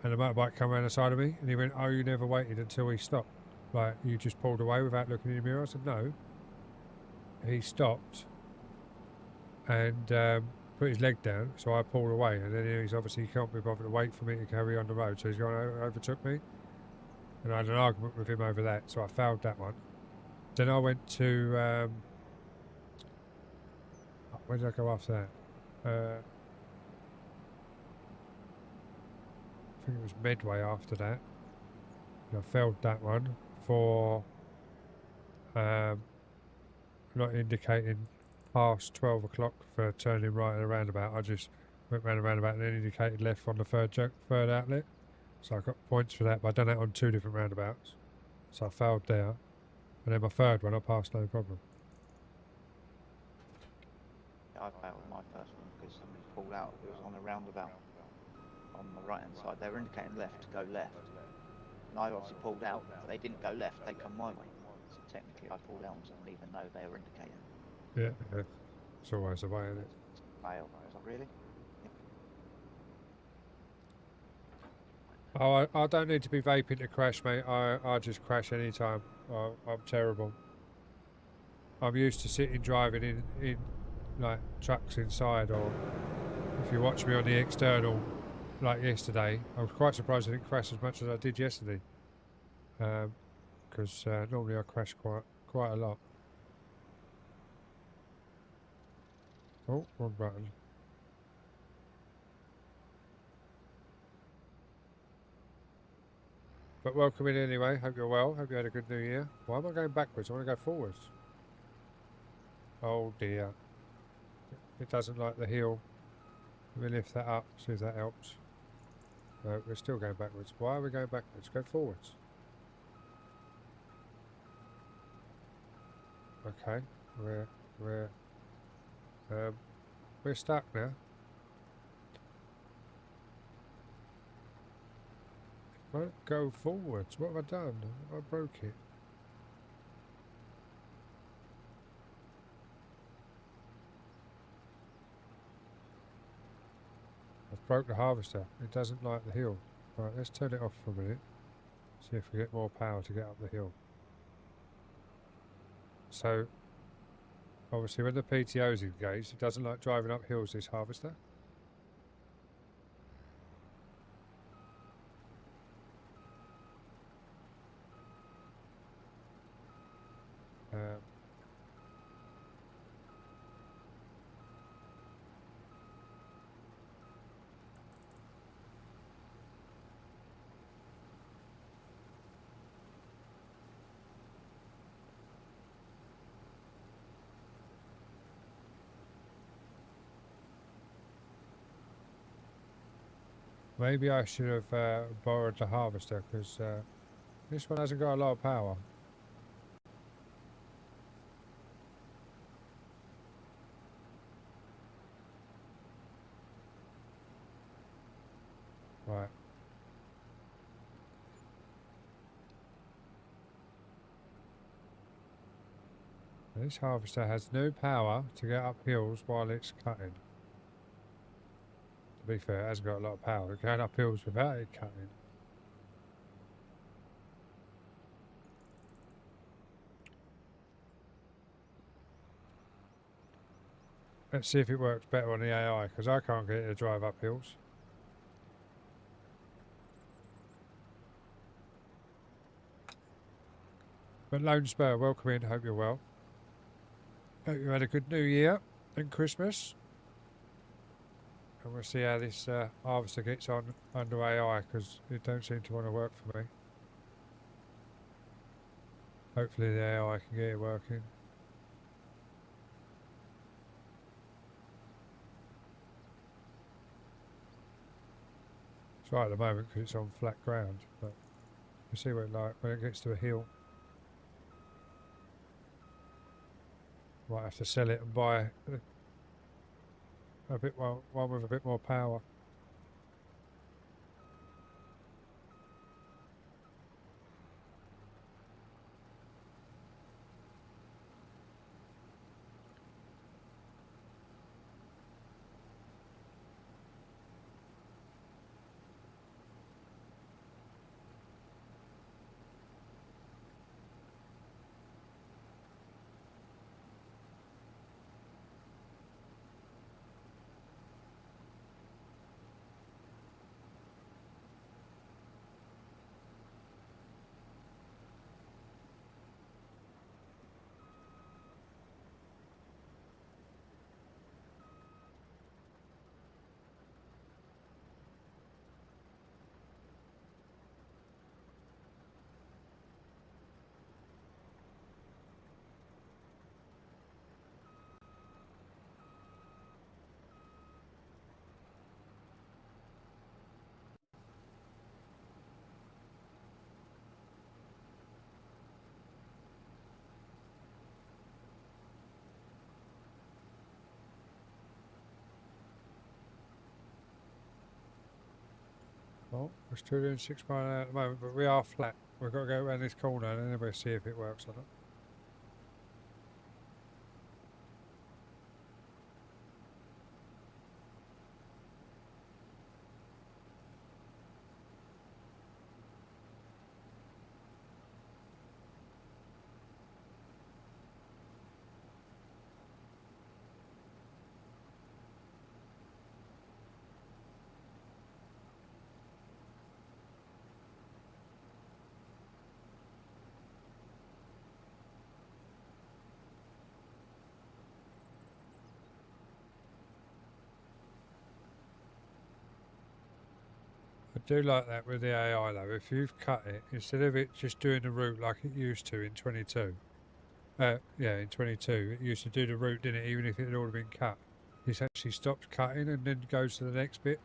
and the motorbike came around the side of me, and he went, "Oh, you never waited until he stopped. Like, you just pulled away without looking in the mirror?" I said, "No." He stopped and put his leg down, so I pulled away, and then he's obviously he can't be bothered to wait for me to carry on the road, so he's gone overtook me, and I had an argument with him over that, so I failed that one. Then I went to where did I go after that? I think it was Medway after that. And I failed that one for not indicating past 12 o'clock for turning right at a roundabout. I just went round a roundabout and then indicated left on the third outlet. So I got points for that, but I done that on 2 different roundabouts. So I failed there. And then my third one I passed no problem. Yeah, I failed my first one because somebody pulled out. It was on a roundabout on the right hand side. They were indicating left to go left. And I obviously pulled out, but they didn't go left, they come my way. So technically I pulled out on someone even though they were indicating. Yeah. It's always the way, isn't it? Fail. I was like, really? Oh, I don't need to be vaping to crash, mate. I just crash any time. I'm terrible. I'm used to sitting driving in like trucks inside, or if you watch me on the external like yesterday, I was quite surprised I didn't crash as much as I did yesterday. Because normally I crash quite a lot. Oh, wrong button. But welcome in anyway. Hope you're well. Hope you had a good New Year. Why am I going backwards? I want to go forwards. Oh dear. It doesn't like the hill. Let me lift that up, see if that helps. No, we're still going backwards. Why are we going backwards? Go forwards. Okay, we're stuck now. Won't go forwards. What have I done? I broke it. I've broke the harvester. It doesn't like the hill. Right, let's turn it off for a minute. See if we get more power to get up the hill. So, obviously when the PTO's engaged, it doesn't like driving up hills, this harvester. Maybe I should have borrowed the harvester, because this one hasn't got a lot of power. Right. This harvester has no power to get up hills while it's cutting. To be fair, it hasn't got a lot of power. It's going up hills without it cutting. Let's see if it works better on the AI, because I can't get it to drive up hills. But Lone Spur, welcome in. Hope you're well. Hope you had a good New Year and Christmas. And we'll see how this harvester gets on under AI, because it don't seem to want to work for me. Hopefully the AI can get it working. It's right at the moment because it's on flat ground, but we'll see what it's like when it gets to a hill. Might have to sell it and buy a bit one with a bit more power. Well, we're still doing 6 mile an hour at the moment, but we are flat. We've got to go around this corner and then we'll see if it works or not. I do like that with the AI though. If you've cut it, instead of it just doing the route like it used to in 22, in 22, it used to do the route, didn't it, even if it had already been cut. It actually stops cutting and then goes to the next bit,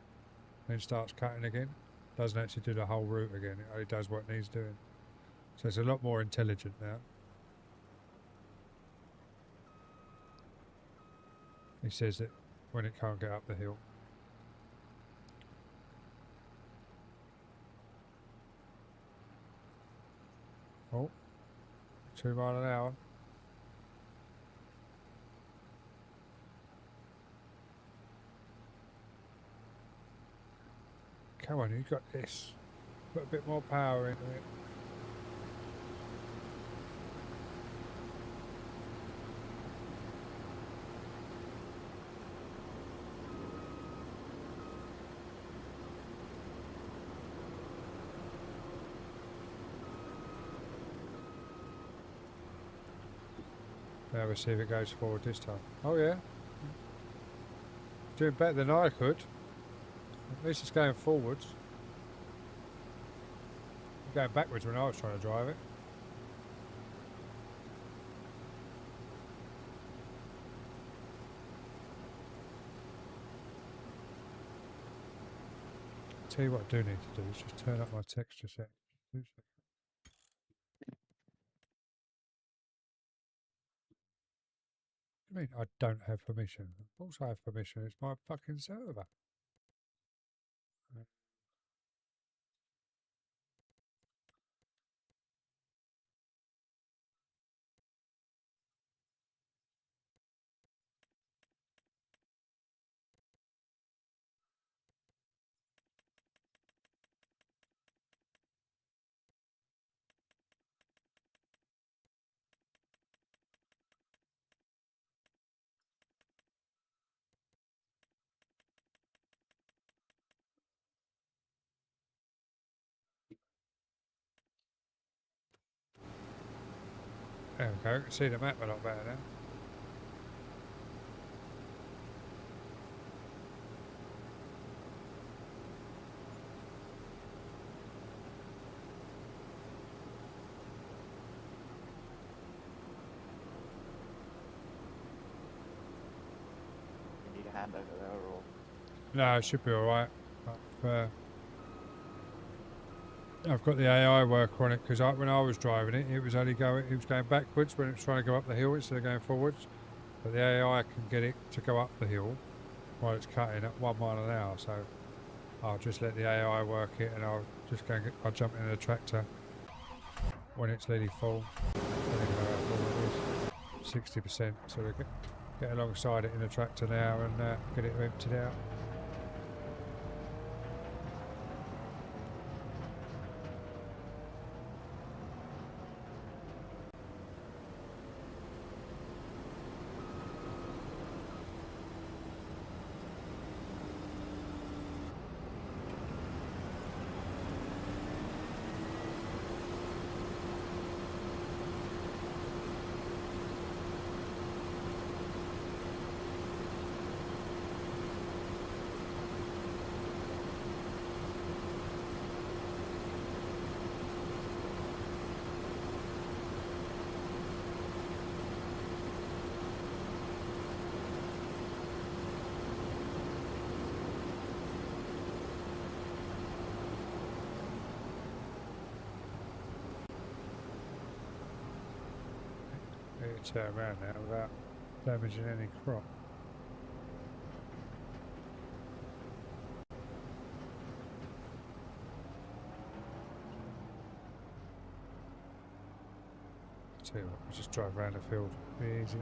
then starts cutting again. Doesn't actually do the whole route again, it only does what it needs doing. So it's a lot more intelligent now. He says that when it can't get up the hill. Oh, 2 mile an hour. Come on, you got this. Put a bit more power into it. Now we'll see if it goes forward this time. Oh yeah. It's doing better than I could. At least it's going forwards. Going backwards when I was trying to drive it. Tell you what I do need to do is just turn up my texture set. I mean, I don't have permission. Of course I have permission. It's my fucking server. Okay, I can see the map a lot better now. You need a hand over there or No, it should be alright. I've got the AI worker on it because when I was driving it, it was going backwards when it was trying to go up the hill instead of going forwards. But the AI can get it to go up the hill while it's cutting at 1 mile an hour. So I'll just let the AI work it, and I'll just I'll jump in the tractor when it's nearly full. I don't even know how full it is. 60%. So we get alongside it in the tractor now and get it emptied out. Turn around now without damaging any crop. I'll tell you what, we'll just drive around the field, be easier.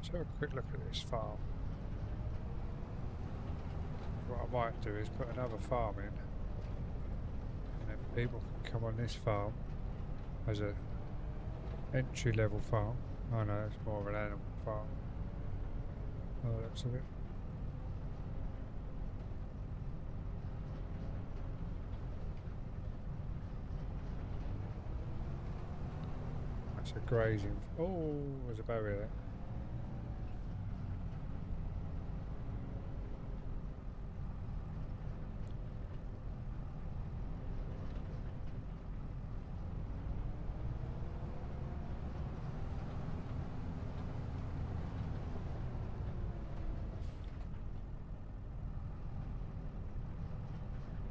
Let's have a quick look at this farm. What I might do is put another farm in, and then people can come on this farm as a entry level farm. Oh no, it's more of an animal farm. Oh, that looks a bit. That's a grazing. Oh, there's a barrier there.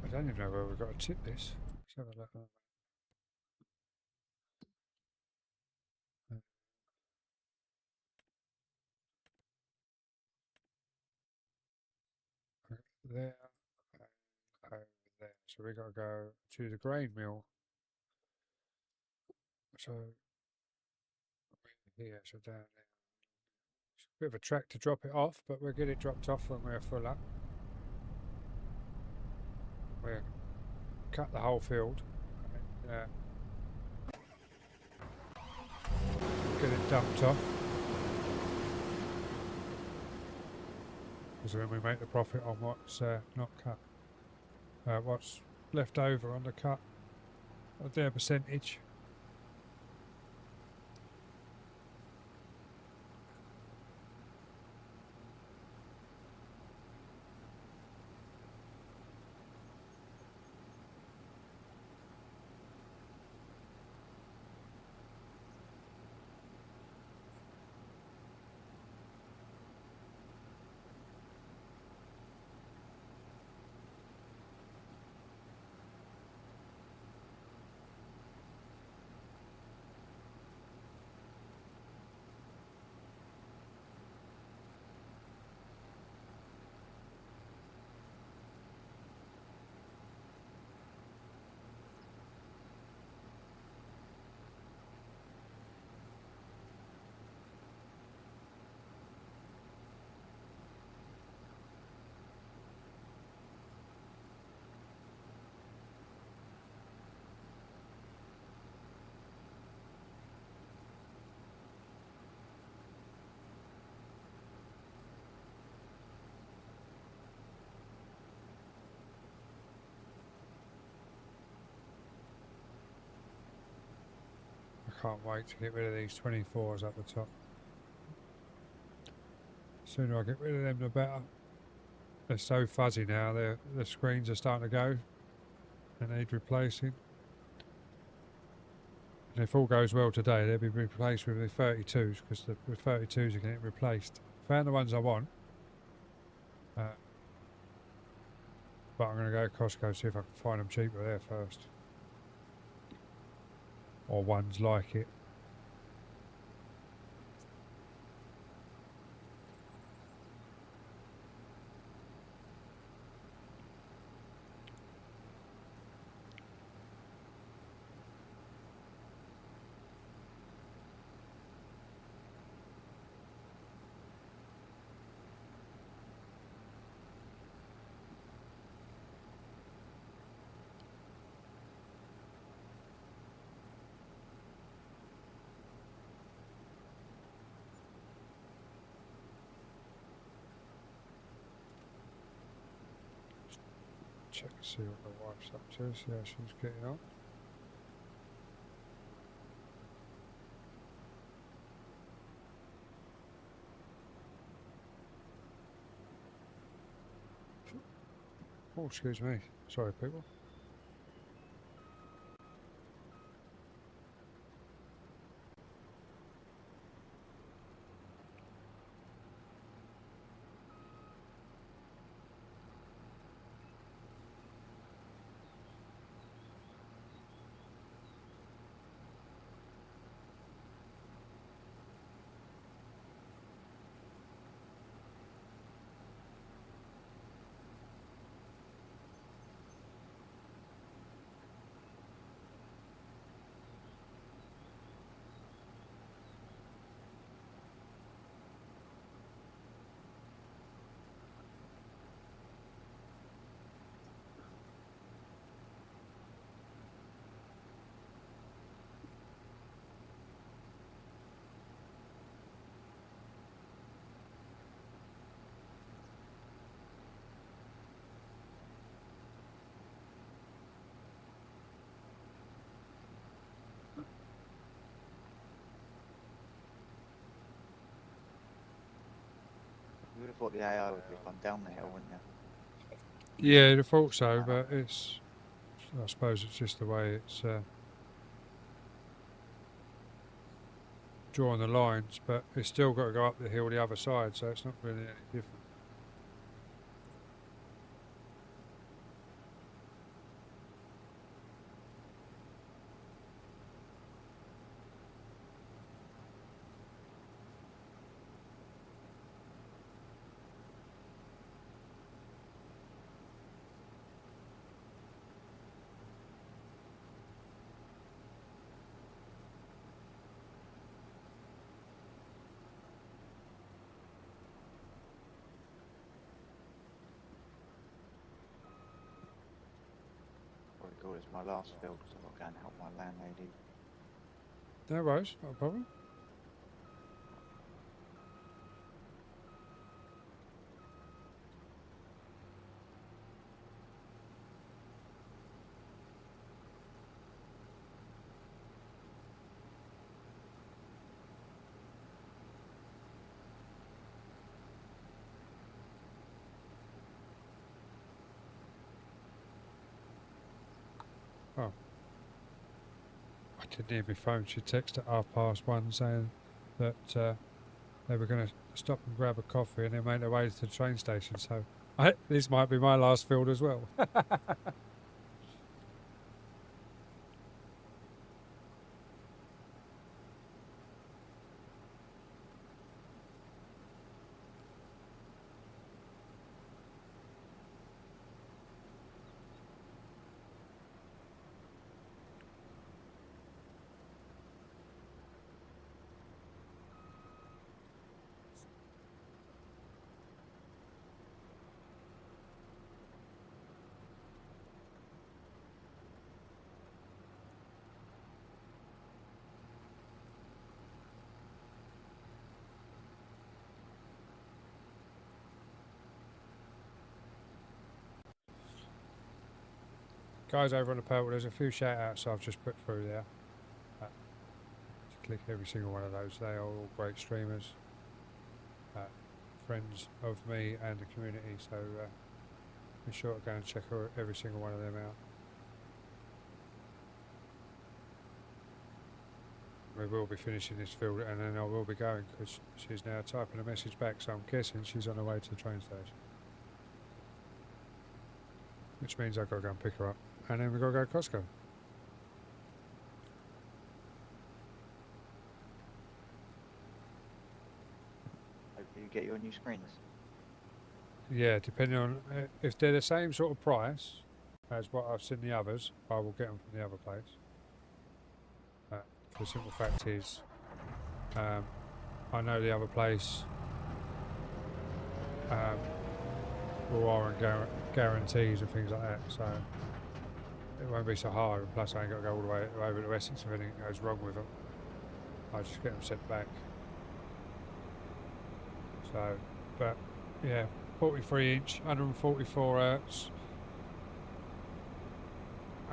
I don't even know where we've got to tip this. Let's have a look. There and over there. So we got to go to the grain mill. So here, so down there. It's a bit of a track to drop it off, but we'll get it dropped off when we're full up. We'll cut the whole field. And, get it dumped off. Because then we make the profit on what's not cut. What's left over on the cut of their percentage. can't wait to get rid of these 24s up the top. The sooner I get rid of them, the better. They're so fuzzy now, the screens are starting to go. They need replacing. And if all goes well today, they'll be replaced with the 32s, because the 32s are getting replaced. Found the ones I want. But I'm going to go to Costco, see if I can find them cheaper there first. Or ones like it. Check and see what the wife's up to, see how she's getting on. Oh, excuse me. Sorry, people. You would have thought the AI would have gone down the hill, wouldn't you? Yeah, I thought so, but it's... I suppose it's just the way it's drawing the lines, but it's still got to go up the hill the other side, so it's not really any different. Probably call this my last field because I've got to go and help my landlady. No worries, not a problem. Oh. I didn't hear my phone. She texted at 1:30 saying that they were going to stop and grab a coffee and they made their way to the train station. So this might be my last field as well. Guys over on the purple, there's a few shout outs I've just put through there. click every single one of those. They are all great streamers, friends of me and the community, so be sure to go and check every single one of them out. We will be finishing this field and then I will be going because she's now typing a message back, so I'm guessing she's on her way to the train station. Which means I've got to go and pick her up and then we've got to go to Costco. Hopefully you get your new screens. Yeah, depending on if they're the same sort of price as what I've seen the others, I will get them from the other place. The simple fact is, I know the other place will warrant guarantees and things like that, so it won't be so hard. And plus, I ain't got to go all the way over to Essex if anything goes wrong with them. I just get them sent back. So, but yeah, 43 inch, 144 hertz,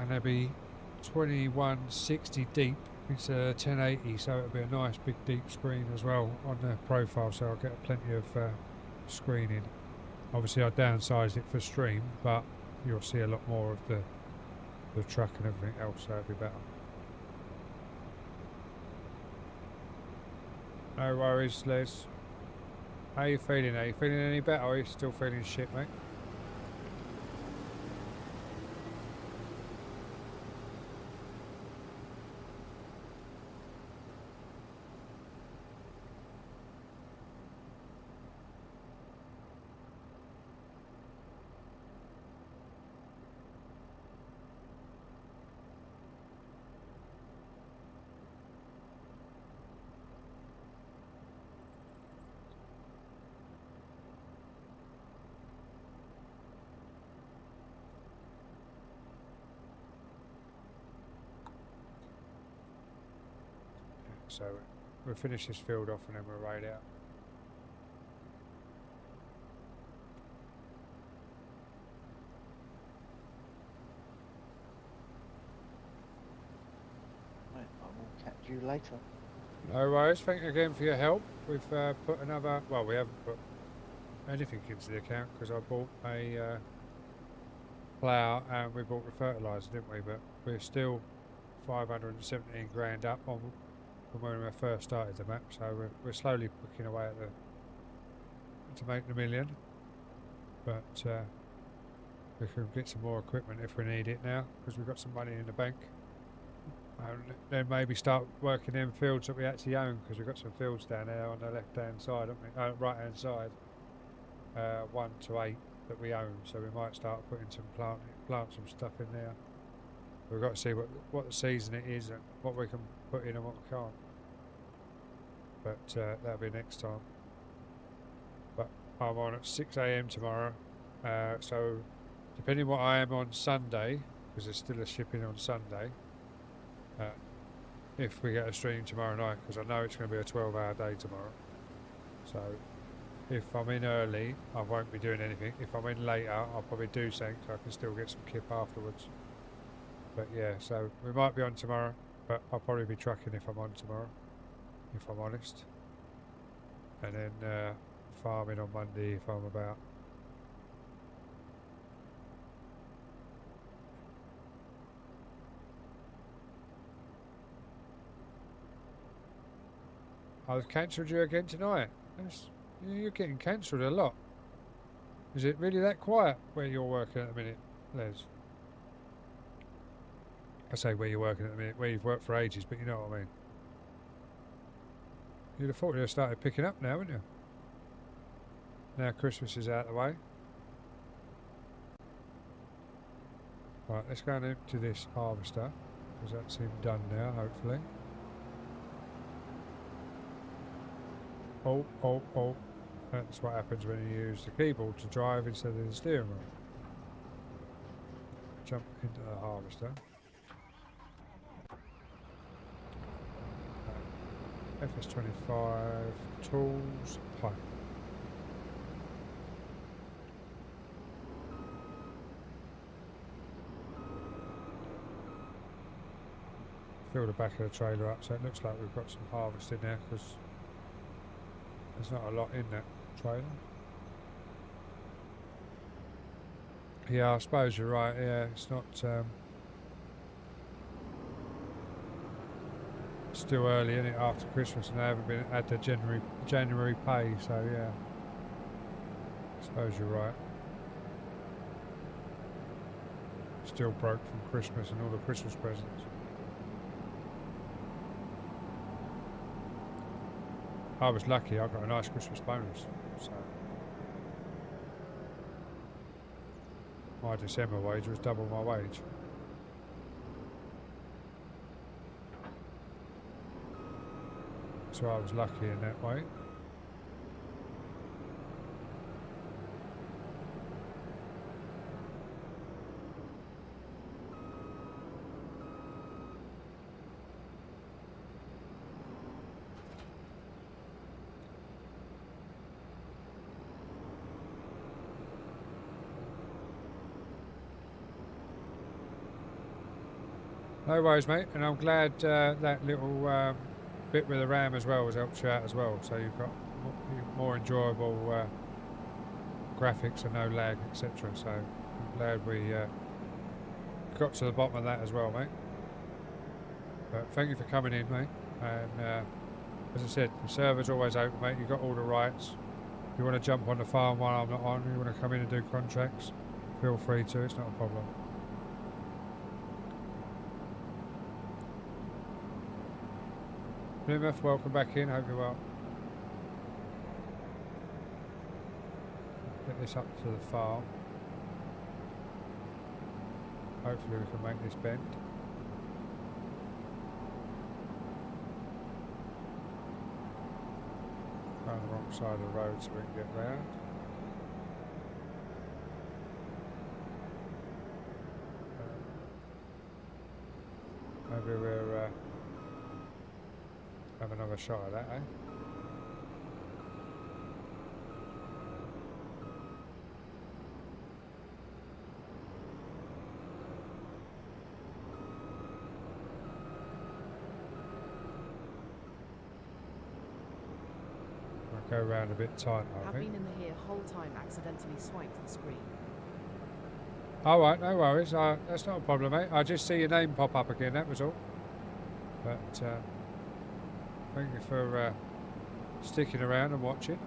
and they'll be 2160 deep. It's a 1080, so it'll be a nice big deep screen as well on the profile, so I'll get plenty of screening. Obviously I downsized it for stream, but you'll see a lot more of the truck and everything else, so it'll be better. No worries, Les. How are you feeling? Are you feeling any better, or are you still feeling shit, mate? So we'll finish this field off and then we'll raid out. Right, I will catch you later. No worries, thank you again for your help. We've put another, well, we haven't put anything into the account because I bought a plough and we bought the fertiliser, didn't we? But we're still 517 grand up on from when we first started the map, so we're slowly picking away at to make the million, but we can get some more equipment if we need it now because we've got some money in the bank, and then maybe start working them fields that we actually own, because we've got some fields down there on the left hand side, haven't we? Right hand side, 1 to 8 that we own, so we might start putting some plant some stuff in there. We've got to see what the season it is and what we can put in and what we can't. But that'll be next time. But I'm on at 6 AM tomorrow. So depending what I am on Sunday, because there's still a shipping on Sunday, if we get a stream tomorrow night, because I know it's going to be a 12-hour day tomorrow. So if I'm in early, I won't be doing anything. If I'm in later, I'll probably do something so I can still get some kip afterwards. But yeah, so we might be on tomorrow, but I'll probably be trucking if I'm on tomorrow, if I'm honest. And then farming on Monday if I'm about. I've cancelled you again tonight. You're getting cancelled a lot. Is it really that quiet where you're working at the minute, Les? I say where you're working at the minute, where you've worked for ages, but you know what I mean. You'd have thought you'd have started picking up now, wouldn't you? Now Christmas is out of the way. Right, let's go and empty this harvester, because that's him done now, hopefully. Oh. That's what happens when you use the keyboard to drive instead of the steering wheel. Jump into the harvester. FS25 tools pipe. fill the back of the trailer up so it looks like we've got some harvest in there, because there's not a lot in that trailer. Yeah, I suppose you're right. Yeah, it's not. It's still early, isn't it? After Christmas, and they haven't been had the January pay. So yeah, I suppose you're right. Still broke from Christmas and all the Christmas presents. I was lucky. I got a nice Christmas bonus. So my December wage was double my wage. So I was lucky in that way. No worries, mate, and I'm glad that little bit with the RAM as well has helped you out as well, so you've got more enjoyable graphics and no lag, etc. So I'm glad we got to the bottom of that as well, mate. But thank you for coming in, mate, and as I said, the server's always open, mate. You've got all the rights. If you want to jump on the farm while I'm not on, you want to come in and do contracts, feel free to, it's not a problem. Plymouth, welcome back in, hope you're well. Get this up to the farm. Hopefully we can make this bend. On the wrong side of the road so we can get round. Maybe we'll have another shot at that, eh? I'll go around a bit tight, I Have think. been in the here whole time, accidentally swiped the screen. Alright, no worries. That's not a problem, mate. I just see your name pop up again, that was all. But thank you for sticking around and watching.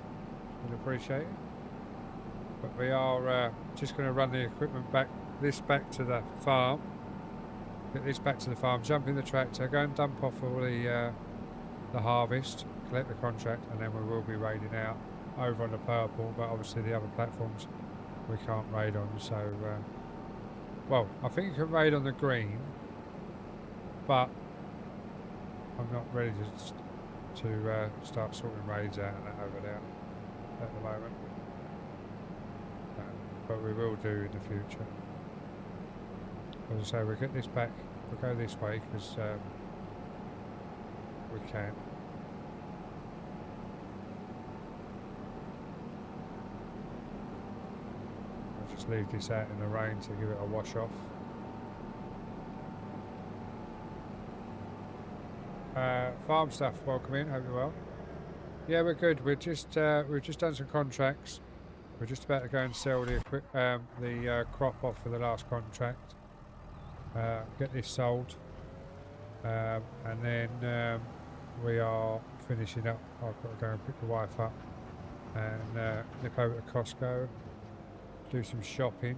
We'd appreciate it. But we are just going to run the equipment back to the farm. Get this back to the farm, jump in the tractor, go and dump off all the harvest, collect the contract, and then we will be raiding out over on the purple. But obviously the other platforms we can't raid on. So, well, I think you can raid on the green, but I'm not ready to start sorting raids out and that over there at the moment. But we will do in the future. As I say, we'll get this back, we'll go this way because we can. I'll just leave this out in the rain to give it a wash off. Farm stuff, welcome in, hope you're well. Yeah, we're good. We've just done some contracts. We're just about to go and sell the crop off for the last contract. Get this sold, and then we are finishing up. I've got to go and pick the wife up and nip over to Costco, do some shopping,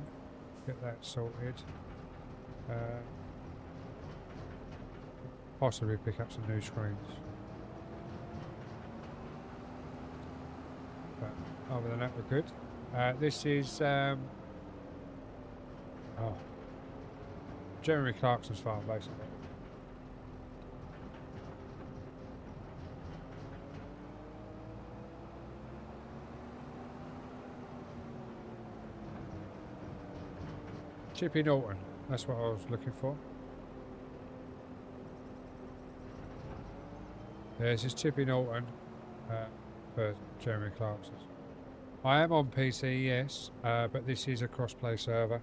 get that sorted. Possibly pick up some new screens. But other than that, we're good. This is Jeremy Clarkson's farm, basically. Chippy Norton, that's what I was looking for. Yeah, this is Chippy Norton for Jeremy Clarkson's. I am on PC, yes, but this is a cross-play server.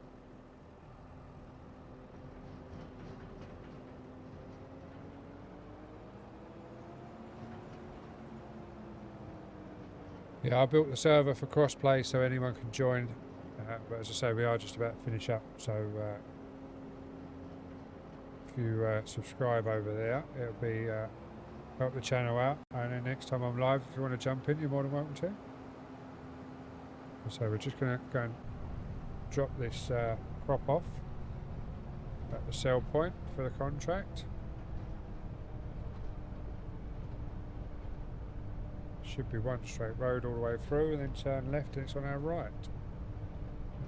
Yeah, I built the server for crossplay so anyone can join. But as I say, we are just about to finish up. So if you subscribe over there, it'll be help the channel out. And then next time I'm live, if you want to jump in, you're more than welcome to. So we're just going to go and drop this crop off at the sell point for the contract. Should be one straight road all the way through and then turn left and it's on our right.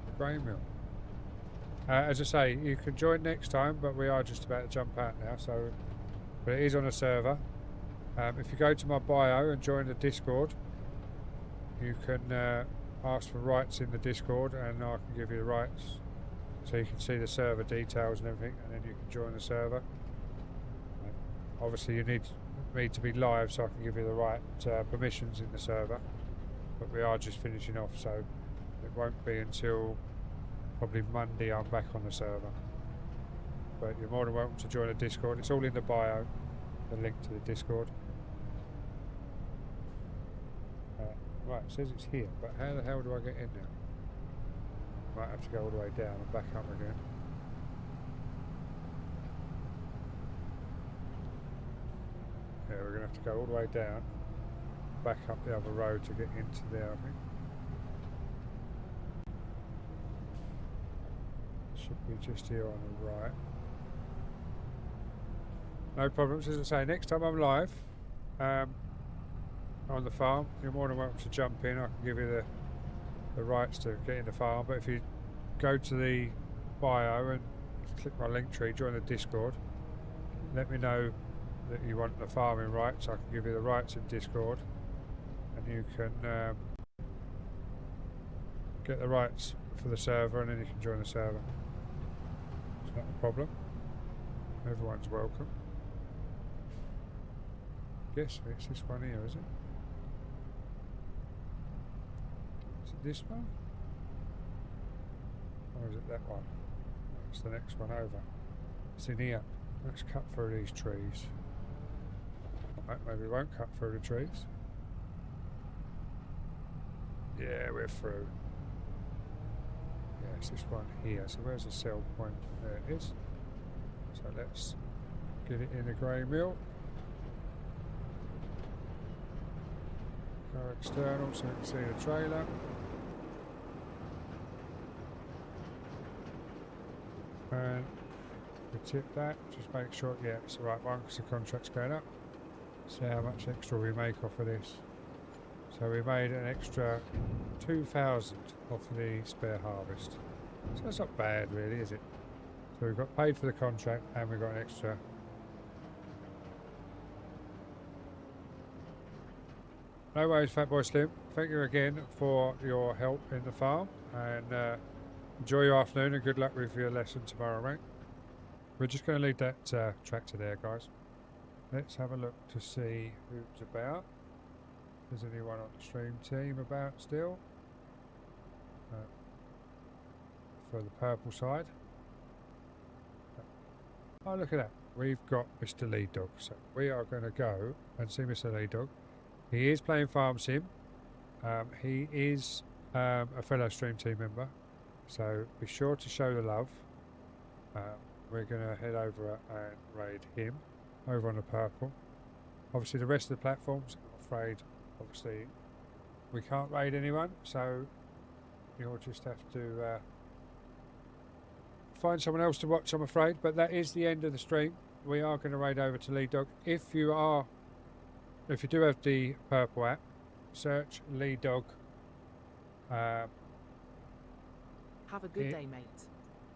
The grain mill. As I say, you can join next time, but we are just about to jump out now, so but it is on a server. If you go to my bio and join the Discord, you can ask for rights in the Discord and I can give you the rights so you can see the server details and everything, and then you can join the server. Obviously you need me to be live so I can give you the right permissions in the server, but we are just finishing off, so it won't be until probably Monday I'm back on the server. But you're more than welcome to join the Discord. It's all in the bio, the link to the Discord. Right, it says it's here, but how the hell do I get in now? Might have to go all the way down and back up again. Yeah, we're going to have to go all the way down, back up the other road to get into there, I think. Should be just here on the right. No problems, as I say, next time I'm live on the farm, you're more than welcome to jump in. I can give you the rights to get in the farm, but if you go to the bio and click my link tree, join the Discord, let me know that you want the farming rights. I can give you the rights in Discord and you can get the rights for the server and then you can join the server. It's not a problem. Everyone's welcome. Guess it's this one here, is it? Is it this one? Or is it that one? It's the next one over. It's in here. Let's cut through these trees. Right, maybe we won't cut through the trees. Yeah, we're through. Yeah, it's this one here. So where's the sell point? There it is. So let's get it in the grain mill. Go external so you can see the trailer. And we tip that, just make sure, yeah, it's the right one because the contract's going up. See how much extra we make off of this. So we made an extra 2,000 off of the spare harvest. So that's not bad really, is it? So we've got paid for the contract and we've got an extra. No worries, Fatboy Slim. Thank you again for your help in the farm, and enjoy your afternoon and good luck with your lesson tomorrow, mate. We're just going to leave that tractor there, guys. Let's have a look to see who's about. Is anyone on the stream team about still? For the purple side. Oh, look at that. We've got Mr. Lead Dog. So we are going to go and see Mr. Lead Dog. He is playing Farm Sim. He is a fellow stream team member. So be sure to show the love. We're going to head over and raid him over on the purple. Obviously the rest of the platforms, I'm afraid, obviously we can't raid anyone. So you'll just have to find someone else to watch, I'm afraid. But that is the end of the stream. We are going to raid over to Lead Dog. If you do have the purple app, search Lead Dog. Have a good day, mate.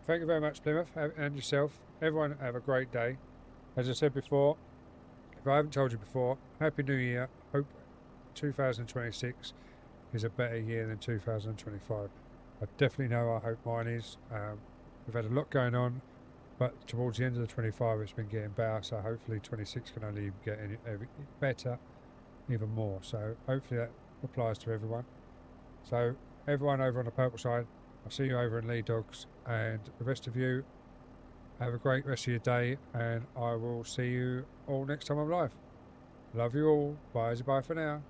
Thank you very much, Plymouth, and yourself. Everyone have a great day. As I said before, if I haven't told you before, Happy New Year. Hope 2026 is a better year than 2025. I definitely know I hope mine is. We've had a lot going on, but towards the end of the 25 it's been getting better, so hopefully 26 can only get any better, even more. So hopefully that applies to everyone. So everyone over on the purple side, I'll see you over in Lead Dogs, and the rest of you have a great rest of your day, and I will see you all next time I'm live. Love you all. Bye for now.